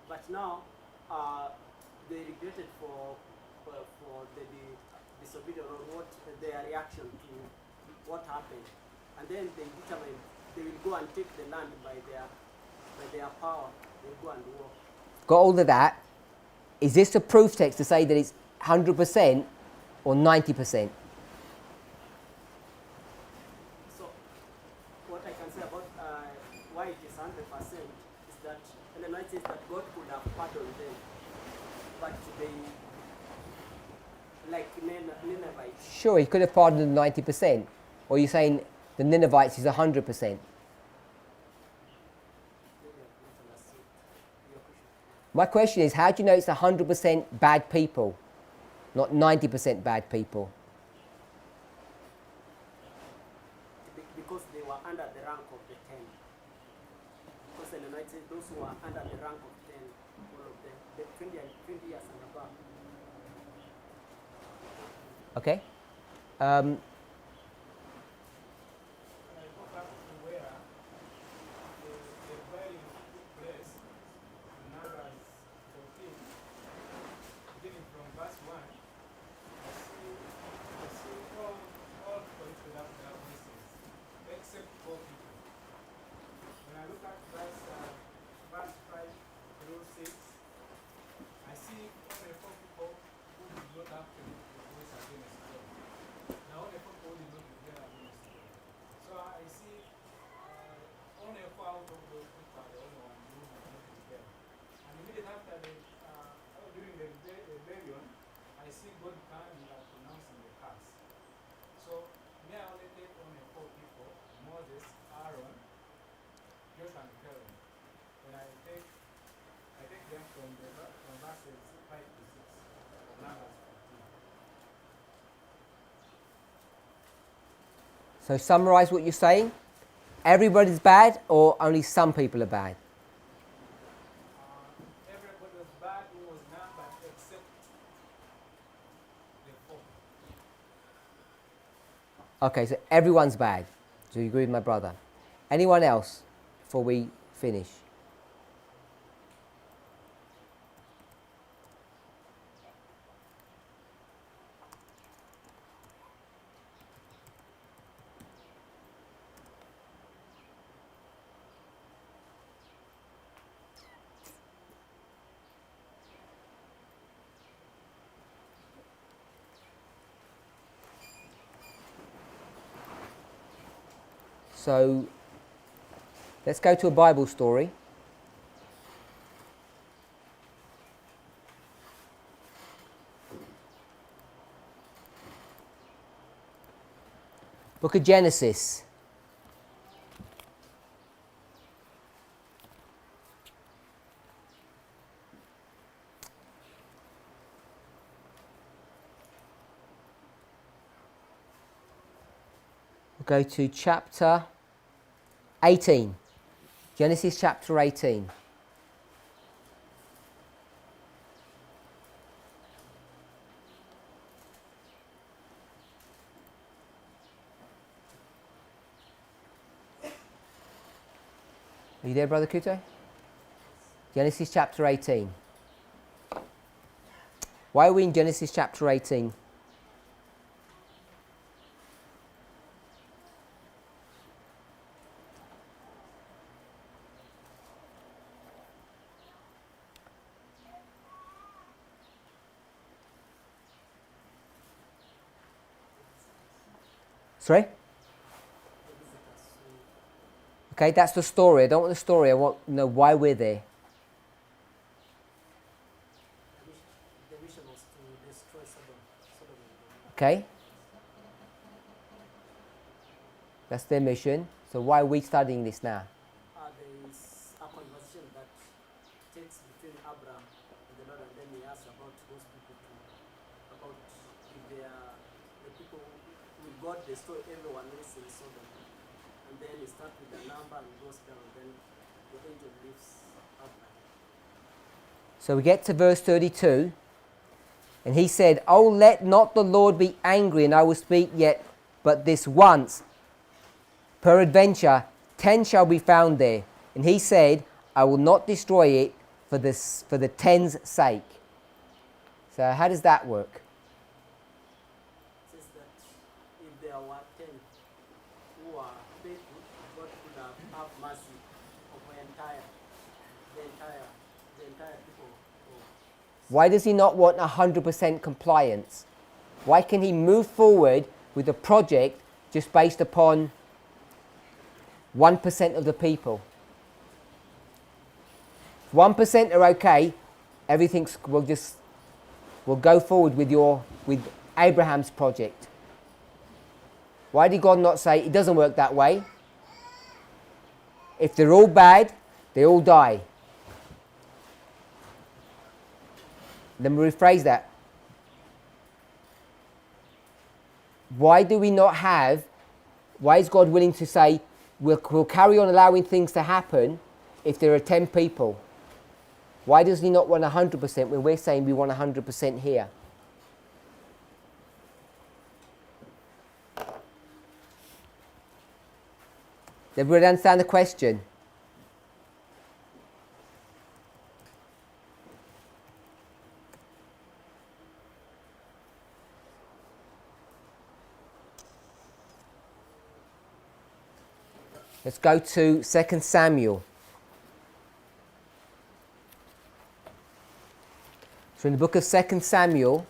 But now they regretted for the disobedience or what their reaction to what happened, and then they determined they will go and take the land by their power. They'll go and war. Got all of that. Is this a proof text to say that it's 100% or 90%? So what I can say about why it is 100% is that Ellen White says that God could have pardoned them, but they, like Ninevites. Sure, he could have pardoned 90%. Or you're saying the Ninevites is 100%? Maybe I've not understood your question. My question is, how do you know it's 100% bad people, not 90% bad people? Because they were under the rank of the 10. Because Ellen White says those who are under the rank of 10, all of them, the 20 years and above. Okay? When I go back to where the very place, Numbers 14, beginning from verse 1, I see all people that have witnesses, except 4 people. When I look at verse 5 through 6, I see only 4 people who did not actually voice against God. Now only 4 people did not declare against God. So I see only 4 out of those people are the only one who did not declare. And immediately after during the rebellion, I see God coming and pronouncing the curse. So may I only take only 4 people: Moses, Aaron, Joshua, and Caleb. When I take them from verses 5 to 6 of Numbers 14. So summarize what you're saying. Everybody's bad or only some people are bad? Everybody was bad who was numbered except the 4. Okay, so everyone's bad. Do you agree with my brother? Anyone else before we finish? So let's go to a Bible story. Book of Genesis. We'll go to chapter 18. Genesis chapter 18. Are you there, Brother Kuto? Genesis chapter 18. Why are we in Genesis chapter 18? Sorry? Okay, that's the story. I don't want the story. I want to know why we're there. The mission was to destroy Sodom and Gomorrah. Okay? That's their mission. So why are we studying this now? There is a conversation that takes between Abraham and the Lord, and then he asks about those people about if they are the people with God destroy everyone else in Sodom. And then he starts with the number and goes down, then the angel leaves Abraham. So we get to verse 32. And he said, "Oh, let not the Lord be angry, and I will speak yet but this once. Peradventure, 10 shall be found there." And he said, "I will not destroy it for the 10's sake." So how does that work? It says that if there were 10 who are faithful, God could have mercy over the entire people. Why does he not want 100% compliance? Why can he move forward with the project just based upon 1% of the people? If 1% are okay, everything will go forward with Abraham's project. Why did God not say it doesn't work that way? If they're all bad, they all die. Let me rephrase that. Why is God willing to say we'll carry on allowing things to happen if there are 10 people? Why does he not want 100% when we're saying we want 100% here? Does everybody understand the question? Let's go to 2 Samuel. So in the book of 2 Samuel,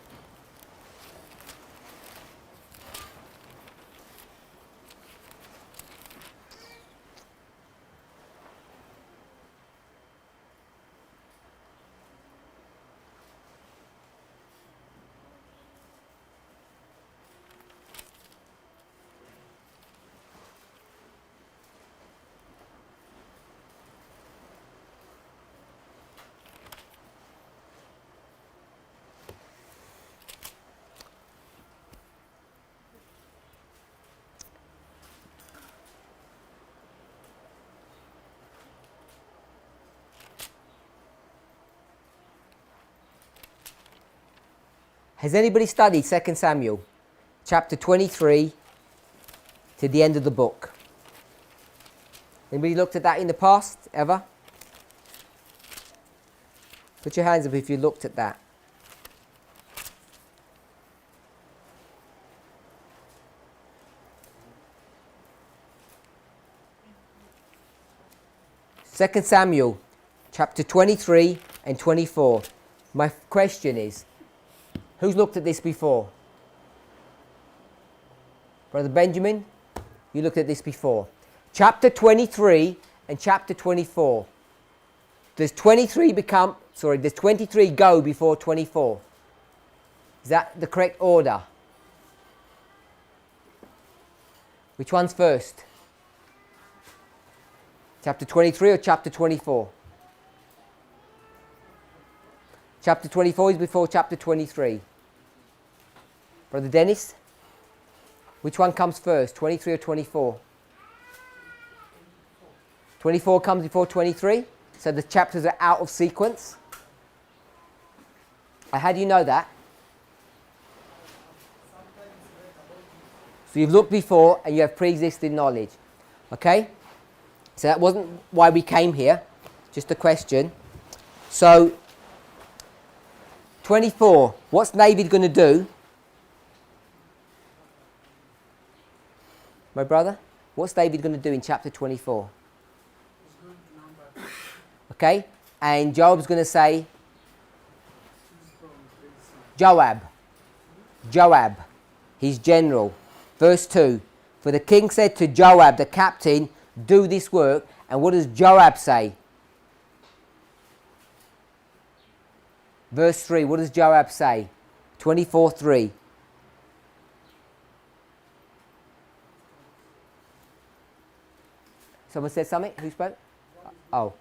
has anybody studied 2 Samuel, chapter 23 to the end of the book? Anybody looked at that in the past, ever? Put your hands up if you looked at that. Second Samuel, chapter 23 and 24. My question is, who's looked at this before? Brother Benjamin, you looked at this before. Chapter 23 and chapter 24. Does 23 go before 24? Is that the correct order? Which one's first? Chapter 23 or chapter 24? Chapter 24 is before chapter 23. Brother Dennis? Which one comes first, 23 or 24? 24 comes before 23? So the chapters are out of sequence? How do you know that? So you've looked before and you have pre-existing knowledge. Okay? So that wasn't why we came here. Just a question. So, 24. What's David going to do? My brother? What's David going to do in chapter 24? He's going to number. Okay? And Job's going to say, Choose from David's son. Joab, his general. Verse 2. For the king said to Joab, the captain, do this work. And what does Joab say? Verse 3, what does Joab say? 24:3. Someone said something? Who spoke? Oh.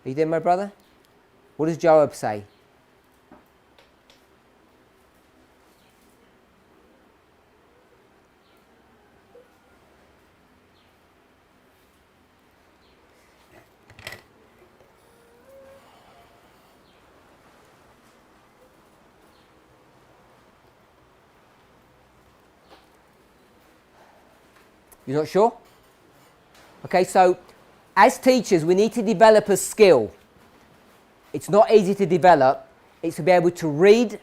Are you there, my brother? What does Joab say? You're not sure? Okay, so as teachers, we need to develop a skill. It's not easy to develop. It's to be able to read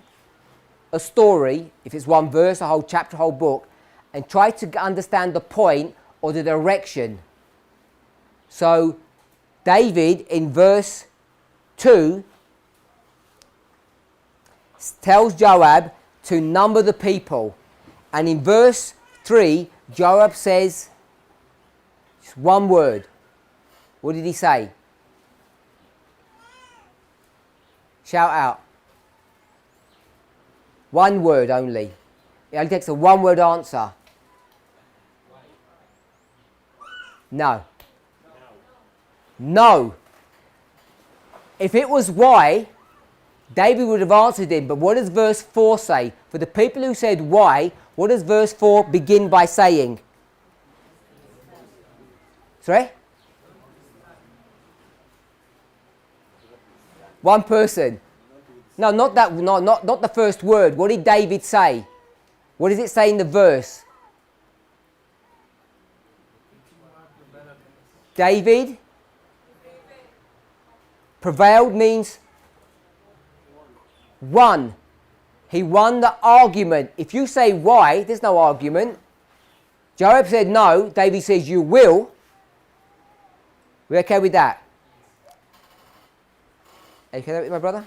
a story, if it's one verse, a whole chapter, a whole book, and try to understand the point or the direction. So David in verse 2 tells Joab to number the people. And in verse 3, Joab says just one word. What did he say? Shout out. One word only. It only takes a one-word answer. No. No. If it was why, David would have answered him. But what does verse 4 say? For the people who said why, what does verse 4 begin by saying? Sorry? One person. No, not that. Not the first word. What did David say? What does it say in the verse? David prevailed means won. He won the argument. If you say why, there's no argument. Joab said no. David says you will. We're okay with that? Are you okay with my brother?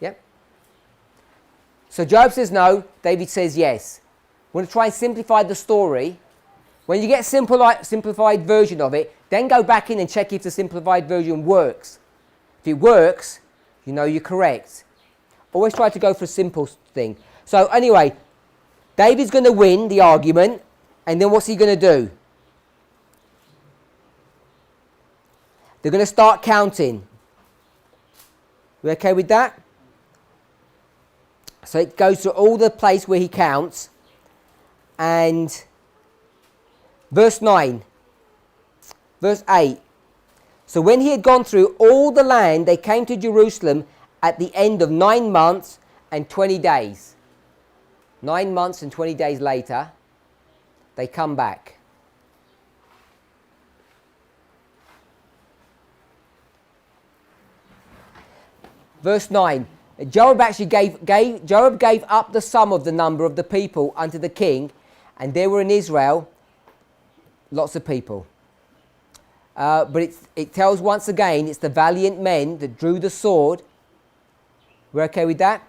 Yep. So Joab says no. David says yes. We're going to try and simplify the story. When you get a simplified version of it, then go back in and check if the simplified version works. If it works, you know you're correct. Always try to go for a simple thing. So anyway, David's going to win the argument, and then what's he going to do? They're going to start counting. We okay with that? So it goes to all the place where he counts. And verse 9. Verse 8. So when he had gone through all the land, they came to Jerusalem at the end of 9 months and 20 days. 9 months and 20 days later, they come back. Verse 9, Joab actually gave up the sum of the number of the people unto the king, and there were in Israel lots of people. But it tells once again, it's the valiant men that drew the sword. We're okay with that?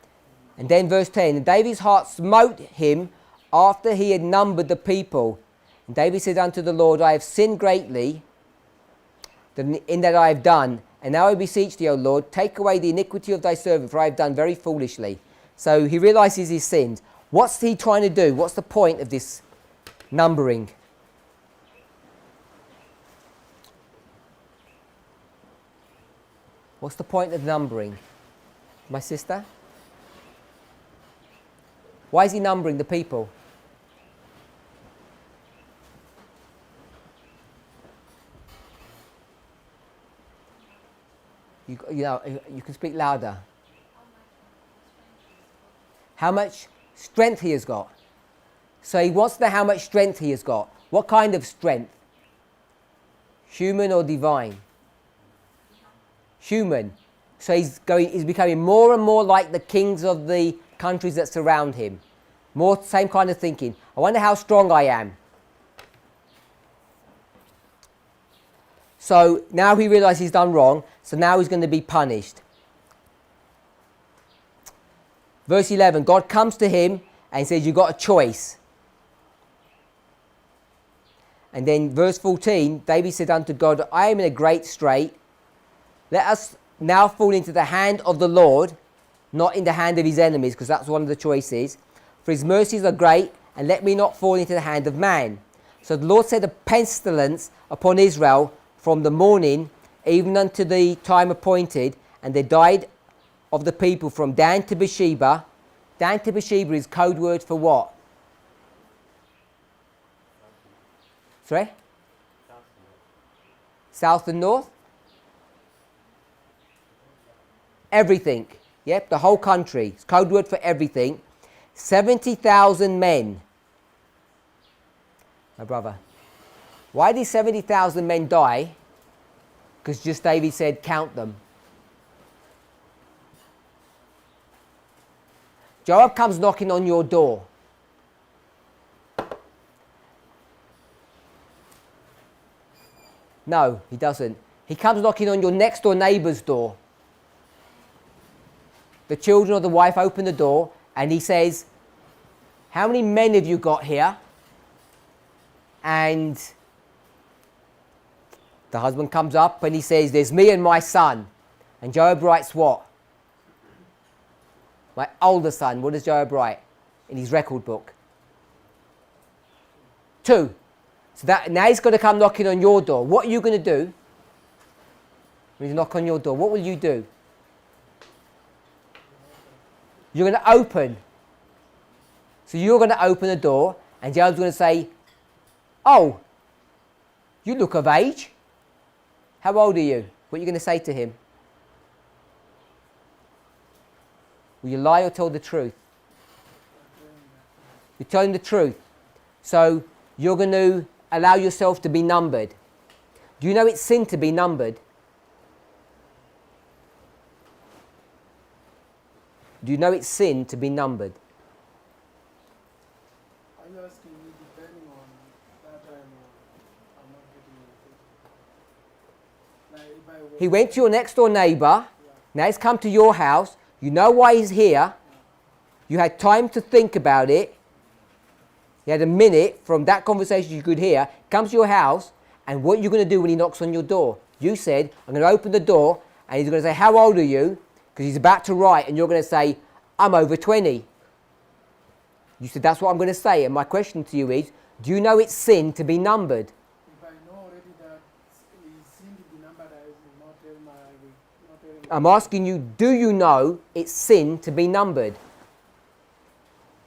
And then verse 10, and David's heart smote him after he had numbered the people. And David said unto the Lord, I have sinned greatly in that I have done. And now I beseech thee, O Lord, take away the iniquity of thy servant, for I have done very foolishly. So he realizes his sins. What's he trying to do? What's the point of this numbering? What's the point of numbering? My sister? Why is he numbering the people? You know, you can speak louder. How much strength he has got. So he wants to know how much strength he has got. What kind of strength? Human or divine? Human. So he's becoming more and more like the kings of the countries that surround him. More same kind of thinking. I wonder how strong I am. So now he realizes he's done wrong, so now he's going to be punished. Verse 11, God comes to him and says, you've got a choice. And then verse 14, David said unto God, I am in a great strait. Let us now fall into the hand of the Lord, not in the hand of his enemies, because that's one of the choices. For his mercies are great, and let me not fall into the hand of man. So the Lord set a pestilence upon Israel from the morning even unto the time appointed, and they died of the people from Dan to Beersheba. Dan to Beersheba is code word for what? Sorry? South and north? Everything. Yep, the whole country. It's code word for everything. 70,000 men. My brother. Why did 70,000 men die? Because just David said, count them. Joab comes knocking on your door. No, he doesn't. He comes knocking on your next door neighbour's door. The children or the wife open the door and he says, how many men have you got here? And the husband comes up and he says, there's me and my son. And Joab writes what? My older son. What does Joab write in his record book? 2. So that now he's going to come knocking on your door. What are you going to do when he knock on your door? What will you do? You're going to open. So you're going to open the door and Joab's going to say, oh, you look of age. How old are you? What are you going to say to him? Will you lie or tell the truth? You're telling the truth. So you're going to allow yourself to be numbered. Do you know it's sin to be numbered? Do you know it's sin to be numbered? Are you asking me depending on that time I'm not getting it? Like if I He went to your next door neighbour. Now he's come to your house. You know why he's here. You had time to think about it. You had a minute from that conversation you could hear. Comes to your house, and what you're going to do when he knocks on your door? You said, I'm going to open the door, and he's going to say, how old are you? Because he's about to write, and you're going to say, I'm over 20. You said, that's what I'm going to say. And my question to you is, do you know it's sin to be numbered? If I know already that it's sin to be numbered, I will not tell my. I'm asking you, do you know it's sin to be numbered?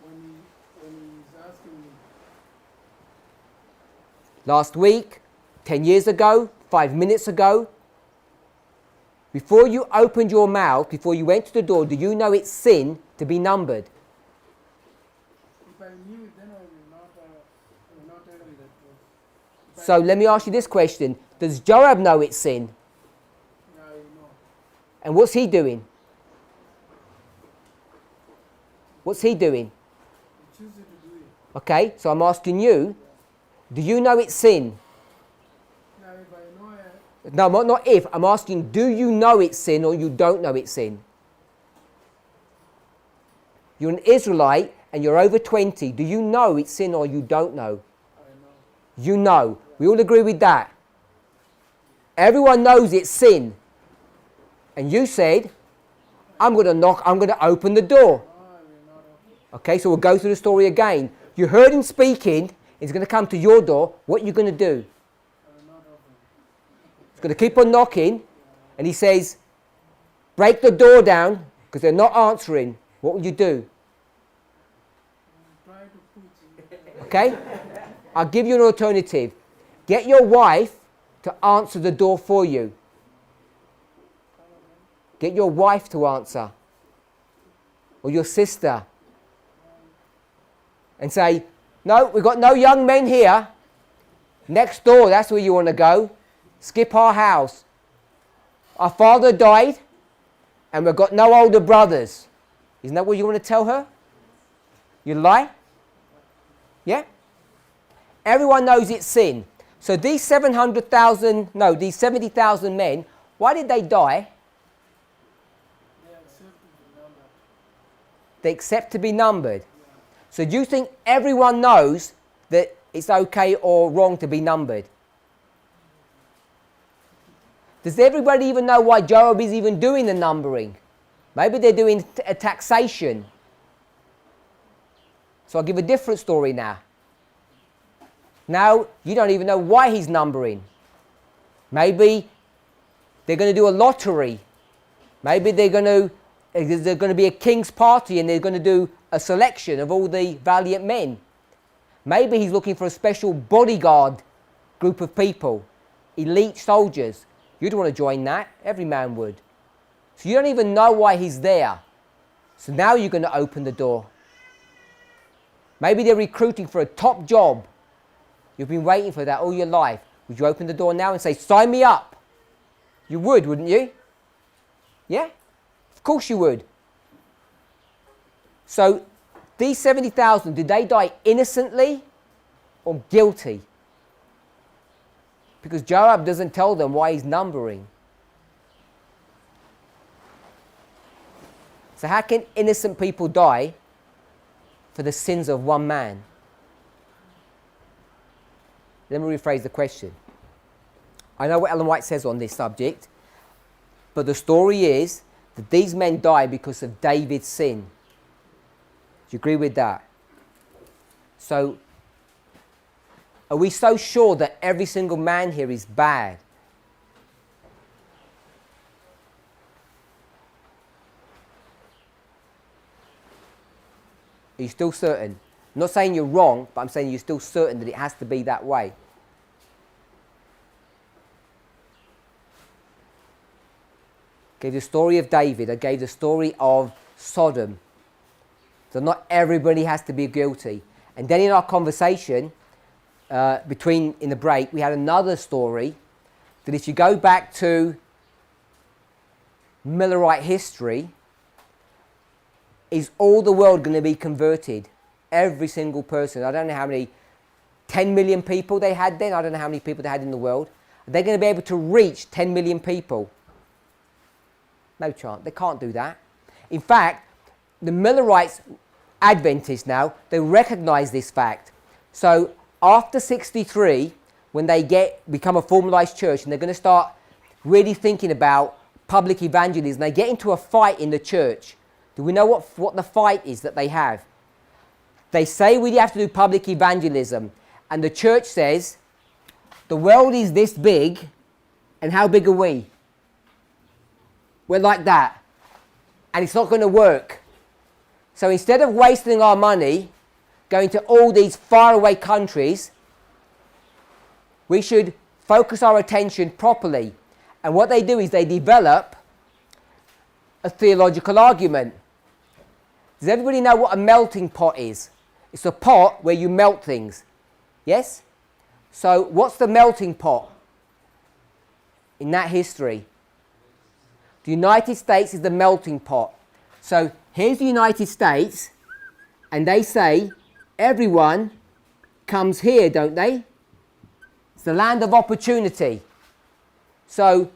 When he's asking me, Last week, 10 years ago, 5 minutes ago, before you opened your mouth, before you went to the door, do you know it's sin to be numbered? if I knew it, then I will not tell him the truth. So let me ask you this question. Does Joab know it's sin? Yeah, I know. And what's he doing? What's he doing? He chooses to do it. Okay, so I'm asking you, do you know it's sin? Now, if I know it, No, not if. I'm asking, do you know it's sin or you don't know it's sin? You're an Israelite and you're over 20. Do you know it's sin or you don't know? I know. You know. We all agree with that. Everyone knows it's sin. And you said, I'm going to knock, I'm going to open the door. No, I will not open. Okay, so we'll go through the story again. You heard him speaking. He's going to come to your door. What are you going to do? I will not open. He's going to keep on knocking. And he says, break the door down because they're not answering. What will you do? Try to put it. Okay? I'll give you an alternative. Get your wife to answer the door for you. Get your wife to answer. Or your sister. And say, no, we've got no young men here. Next door, that's where you want to go. Skip our house. Our father died and we've got no older brothers. Isn't that what you want to tell her? You lie? Yeah? Everyone knows it's sin. So these 70,000 men, why did they die? They accept to be numbered. They accept to be numbered. So do you think everyone knows that it's okay or wrong to be numbered? Does everybody even know why Job is even doing the numbering? Maybe they're doing a taxation. So I'll give a different story now. Now you don't even know why he's numbering. Maybe they're going to do a lottery. Maybe there's going to be a king's party and they're going to do a selection of all the valiant men. Maybe he's looking for a special bodyguard group of people, elite soldiers. You'd want to join that. Every man would. So you don't even know why he's there. So now you're going to open the door. Maybe they're recruiting for a top job. You've been waiting for that all your life. Would you open the door now and say, sign me up? You would, wouldn't you? Yeah? Of course you would. So these 70,000, did they die innocently or guilty? Because Joab doesn't tell them why he's numbering. So how can innocent people die for the sins of one man? Let me rephrase the question. I know what Ellen White says on this subject, but the story is that these men die because of David's sin. Do you agree with that? So, are we so sure that every single man here is bad? Are you still certain? I'm not saying you're wrong, but I'm saying you're still certain that it has to be that way. I gave the story of David. I gave the story of Sodom. So not everybody has to be guilty. And then in our conversation, in the break, we had another story that if you go back to Millerite history, is all the world going to be converted? Every single person. I don't know how many, 10 million people they had then. I don't know how many people they had in the world. Are they going to be able to reach 10 million people? No chance. They can't do that. In fact, the Millerites, Adventists now, they recognize this fact. So after 63, when they become a formalized church and they're going to start really thinking about public evangelism, they get into a fight in the church. Do we know what the fight is that they have? They say we have to do public evangelism. And the church says, the world is this big, and how big are we? We're like that. And it's not going to work. So instead of wasting our money going to all these faraway countries, we should focus our attention properly. And what they do is they develop a theological argument. Does everybody know what a melting pot is? It's a pot where you melt things. Yes? So what's the melting pot in that history? The United States is the melting pot. So here's the United States, and they say everyone comes here, don't they? It's the land of opportunity. So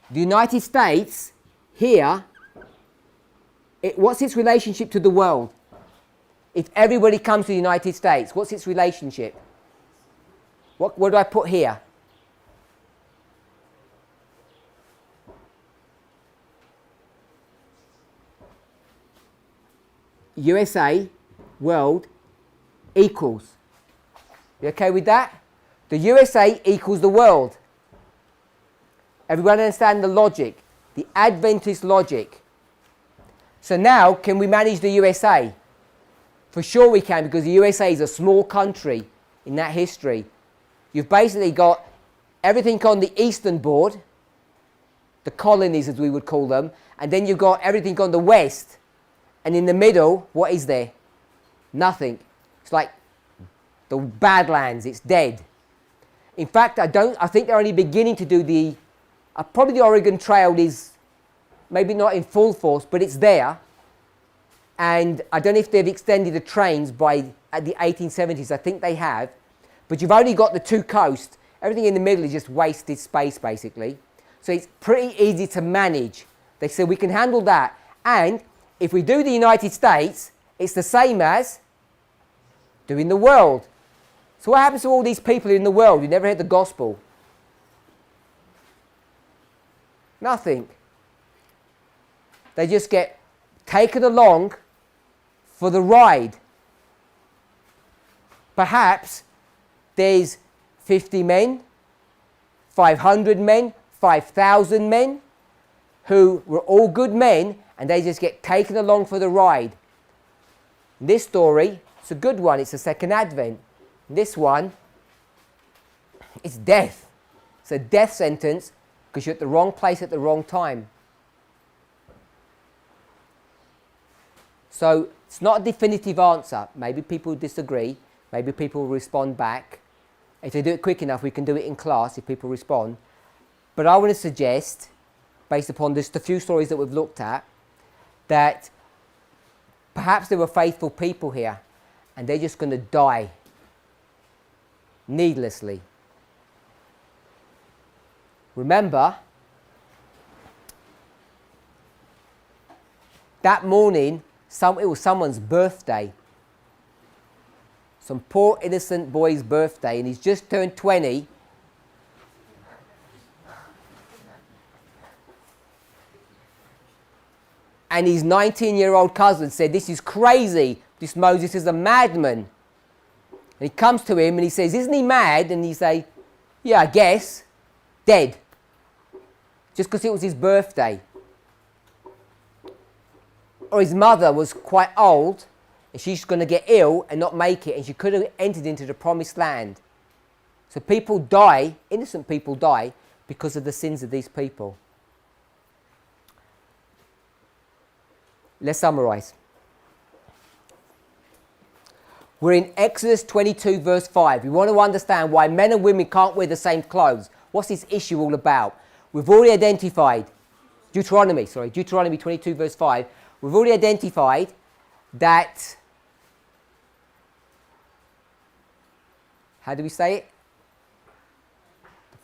the United States here, what's its relationship to the world? If everybody comes to the United States, what's its relationship? What do I put here? USA, world, equals. You okay with that? The USA equals the world. Everyone understand the logic? The Adventist logic. So now, can we manage the USA? For sure we can, because the USA is a small country in that history. You've basically got everything on the eastern board, the colonies as we would call them, and then you've got everything on the west. And in the middle, what is there? Nothing. It's like the Badlands, it's dead. In fact, I think they're only beginning to do probably the Oregon Trail is maybe not in full force, but it's there. And I don't know if they've extended the trains at the 1870s. I think they have. But you've only got the two coasts. Everything in the middle is just wasted space, basically. So it's pretty easy to manage. They said we can handle that. And if we do the United States, it's the same as doing the world. So what happens to all these people in the world who never heard the gospel? Nothing. They just get taken along for the ride. Perhaps there's 50 men, 500 men, 5,000 men who were all good men, and they just get taken along for the ride. This story, it's a good one. It's the second advent. This one, it's death. It's a death sentence because you're at the wrong place at the wrong time. So it's not a definitive answer. Maybe people disagree. Maybe people will respond back. If they do it quick enough, we can do it in class if people respond. But I want to suggest, based upon just the few stories that we've looked at, that perhaps there were faithful people here and they're just going to die needlessly. Remember, that morning, it was someone's birthday. Some poor innocent boy's birthday, and he's just turned 20. And his 19-year-old cousin said, "This is crazy. This Moses is a madman." And he comes to him and he says, "Isn't he mad?" And he say, "Yeah, I guess." Dead. Just because it was his birthday. Or his mother was quite old and she's going to get ill and not make it, and she could have entered into the promised land. So people die, innocent people die, because of the sins of these people. Let's summarize. We're in Exodus 22 verse 5. We want to understand why men and women can't wear the same clothes. What's this issue all about? We've already identified, Deuteronomy 22 verse 5. We've already identified that, how do we say it?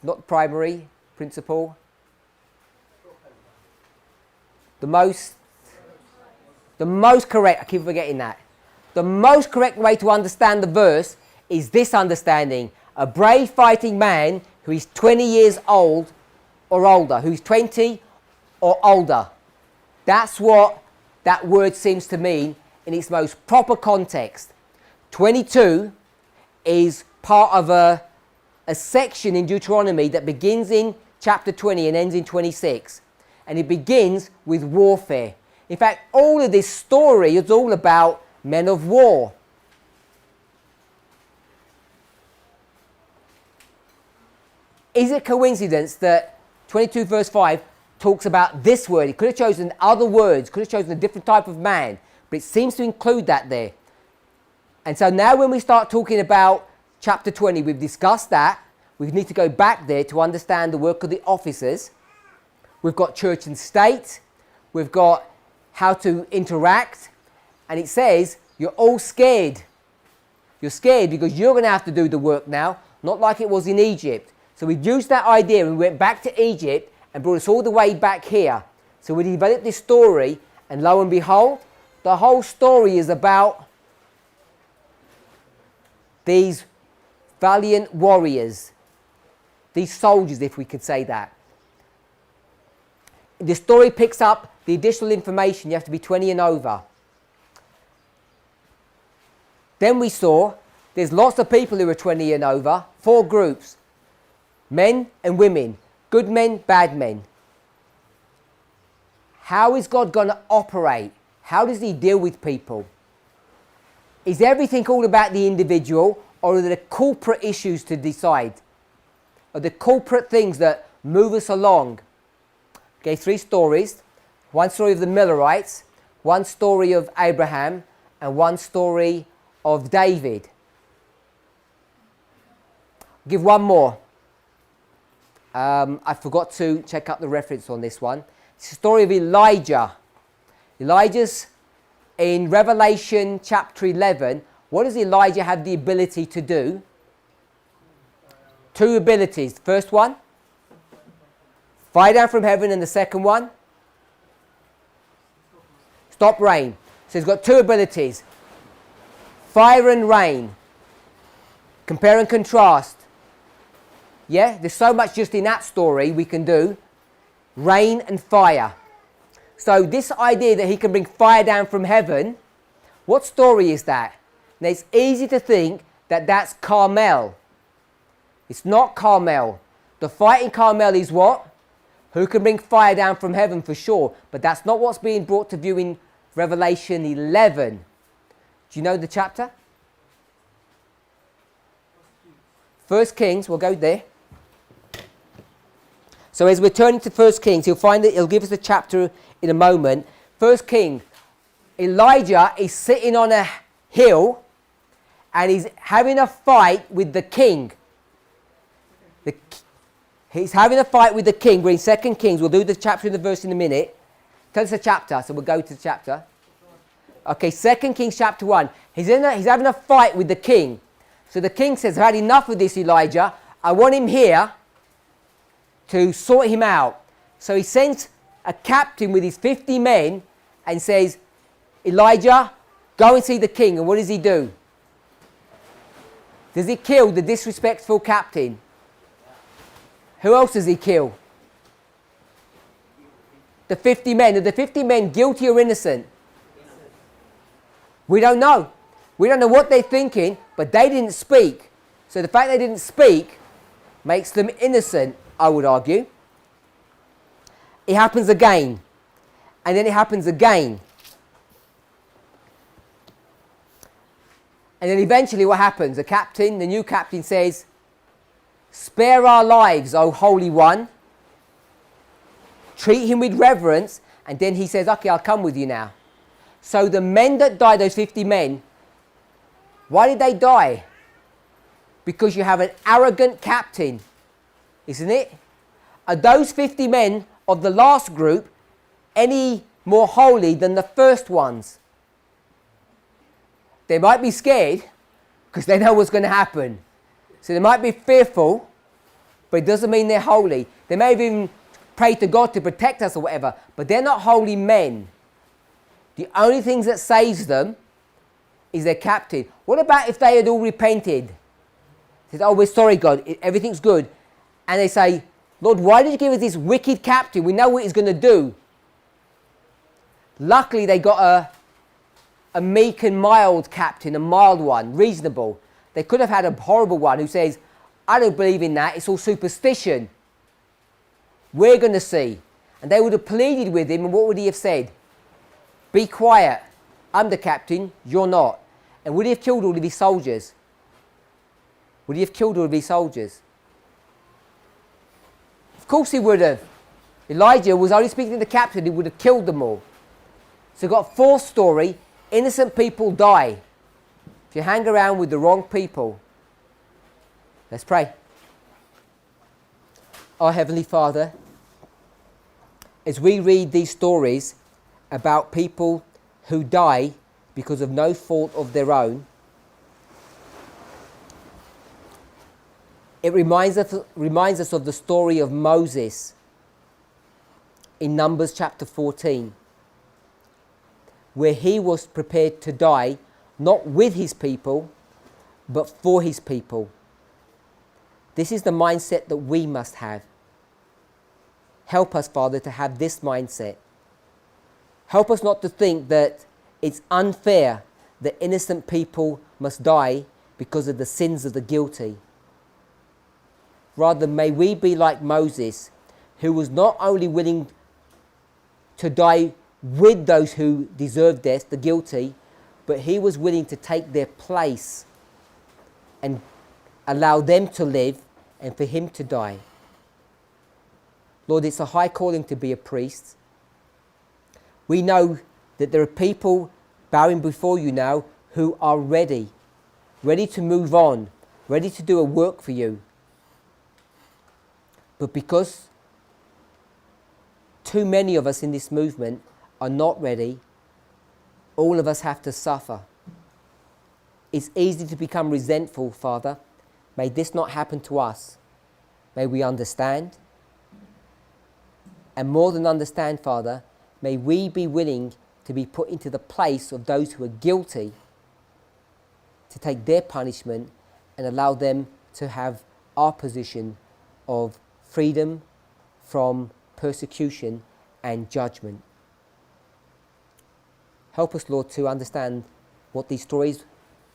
Not primary principle. The most correct, I keep forgetting that. The most correct way to understand the verse is this understanding. A brave fighting man who is 20 years old or older, who's 20 or older. That's what that word seems to mean in its most proper context. 22 is part of a section in Deuteronomy that begins in chapter 20 and ends in 26. And it begins with warfare. In fact, all of this story is all about men of war. Is it coincidence that 22 verse 5 talks about this word? He could have chosen other words, could have chosen a different type of man, but it seems to include that there. And so now when we start talking about chapter 20, we've discussed that. We need to go back there to understand the work of the officers. We've got church and state. We've got how to interact. And it says, you're all scared. You're scared because you're going to have to do the work now, not like it was in Egypt. So we used that idea and we went back to Egypt and brought us all the way back here. So we developed this story, and lo and behold, the whole story is about these valiant warriors, these soldiers, if we could say that. The story picks up the additional information. You have to be 20 and over. Then we saw there's lots of people who are 20 and over, 4 groups, men and women, good men, bad men. How is God going to operate? How does he deal with people? Is everything all about the individual, or are there corporate issues to decide? Are there corporate things that move us along? Okay, 3 stories. One story of the Millerites, one story of Abraham, and one story of David. Give one more. I forgot to check up the reference on this one. It's the story of Elijah. Elijah's in Revelation chapter 11. What does Elijah have the ability to do? 2 abilities. The first one, fire down from heaven, and the second one, stop rain. So he's got 2 abilities, fire and rain. Compare and contrast. Yeah, there's so much just in that story we can do. Rain and fire. So this idea that he can bring fire down from heaven, what story is that? Now it's easy to think that that's Carmel. It's not Carmel. The fight in Carmel is what? Who can bring fire down from heaven for sure. But that's not what's being brought to view in Revelation 11. Do you know the chapter? 1 Kings, we'll go there. So as we're turning to 1 Kings, you'll find that he'll give us a chapter in a moment. 1 Kings, Elijah is sitting on a hill and he's having a fight with the king. He's having a fight with the king. We're in 2 Kings. We'll do the chapter and the verse in a minute. Tell us the chapter, so we'll go to the chapter. Okay, 2 Kings chapter 1. He's having a fight with the king. So the king says, I've had enough of this, Elijah. I want him here to sort him out. So he sends a captain with his 50 men and says, Elijah, go and see the king. And what does he do? Does he kill the disrespectful captain? Who else does he kill? The 50 men. Are the 50 men guilty or innocent? We don't know. We don't know what they're thinking, but they didn't speak. So the fact they didn't speak makes them innocent, I would argue. It happens again. And then it happens again. And then eventually what happens? The new captain says, spare our lives, O Holy One. Treat him with reverence. And then he says, okay, I'll come with you now. So the men that died, those 50 men, why did they die? Because you have an arrogant captain, isn't it? Are those 50 men of the last group any more holy than the first ones? They might be scared because they know what's going to happen. So they might be fearful, but it doesn't mean they're holy. They may have even prayed to God to protect us or whatever, but they're not holy men. The only things that saves them is their captain. What about if they had all repented? They said, oh, we're sorry, God, everything's good. And they say, Lord, why did you give us this wicked captain? We know what he's going to do. Luckily, they got a meek and mild captain, a mild one, reasonable. They could have had a horrible one who says, I don't believe in that, it's all superstition. We're going to see. And they would have pleaded with him, and what would he have said? Be quiet. I'm the captain, you're not. And would he have killed all of his soldiers? Would he have killed all of his soldiers? Of course he would have. Elijah was only speaking to the captain, he would have killed them all. So we've got fourth story, innocent people die. If you hang around with the wrong people. Let's pray. Our Heavenly Father, as we read these stories about people who die because of no fault of their own, it reminds us of the story of Moses in Numbers chapter 14, where he was prepared to die not with his people, but for his people. This is the mindset that we must have. Help us, Father, to have this mindset. Help us not to think that it's unfair that innocent people must die because of the sins of the guilty. Rather, may we be like Moses, who was not only willing to die with those who deserved death, the guilty, but he was willing to take their place and allow them to live and for him to die. Lord, it's a high calling to be a priest. We know that there are people bowing before you now who are ready to move on, ready to do a work for you. But because too many of us in this movement are not ready, all of us have to suffer. It's easy to become resentful, Father. May this not happen to us. May we understand. And more than understand, Father, may we be willing to be put into the place of those who are guilty, to take their punishment and allow them to have our position of freedom from persecution and judgment. Help us, Lord, to understand what these stories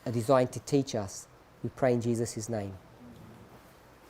are designed to teach us. We pray in Jesus' name.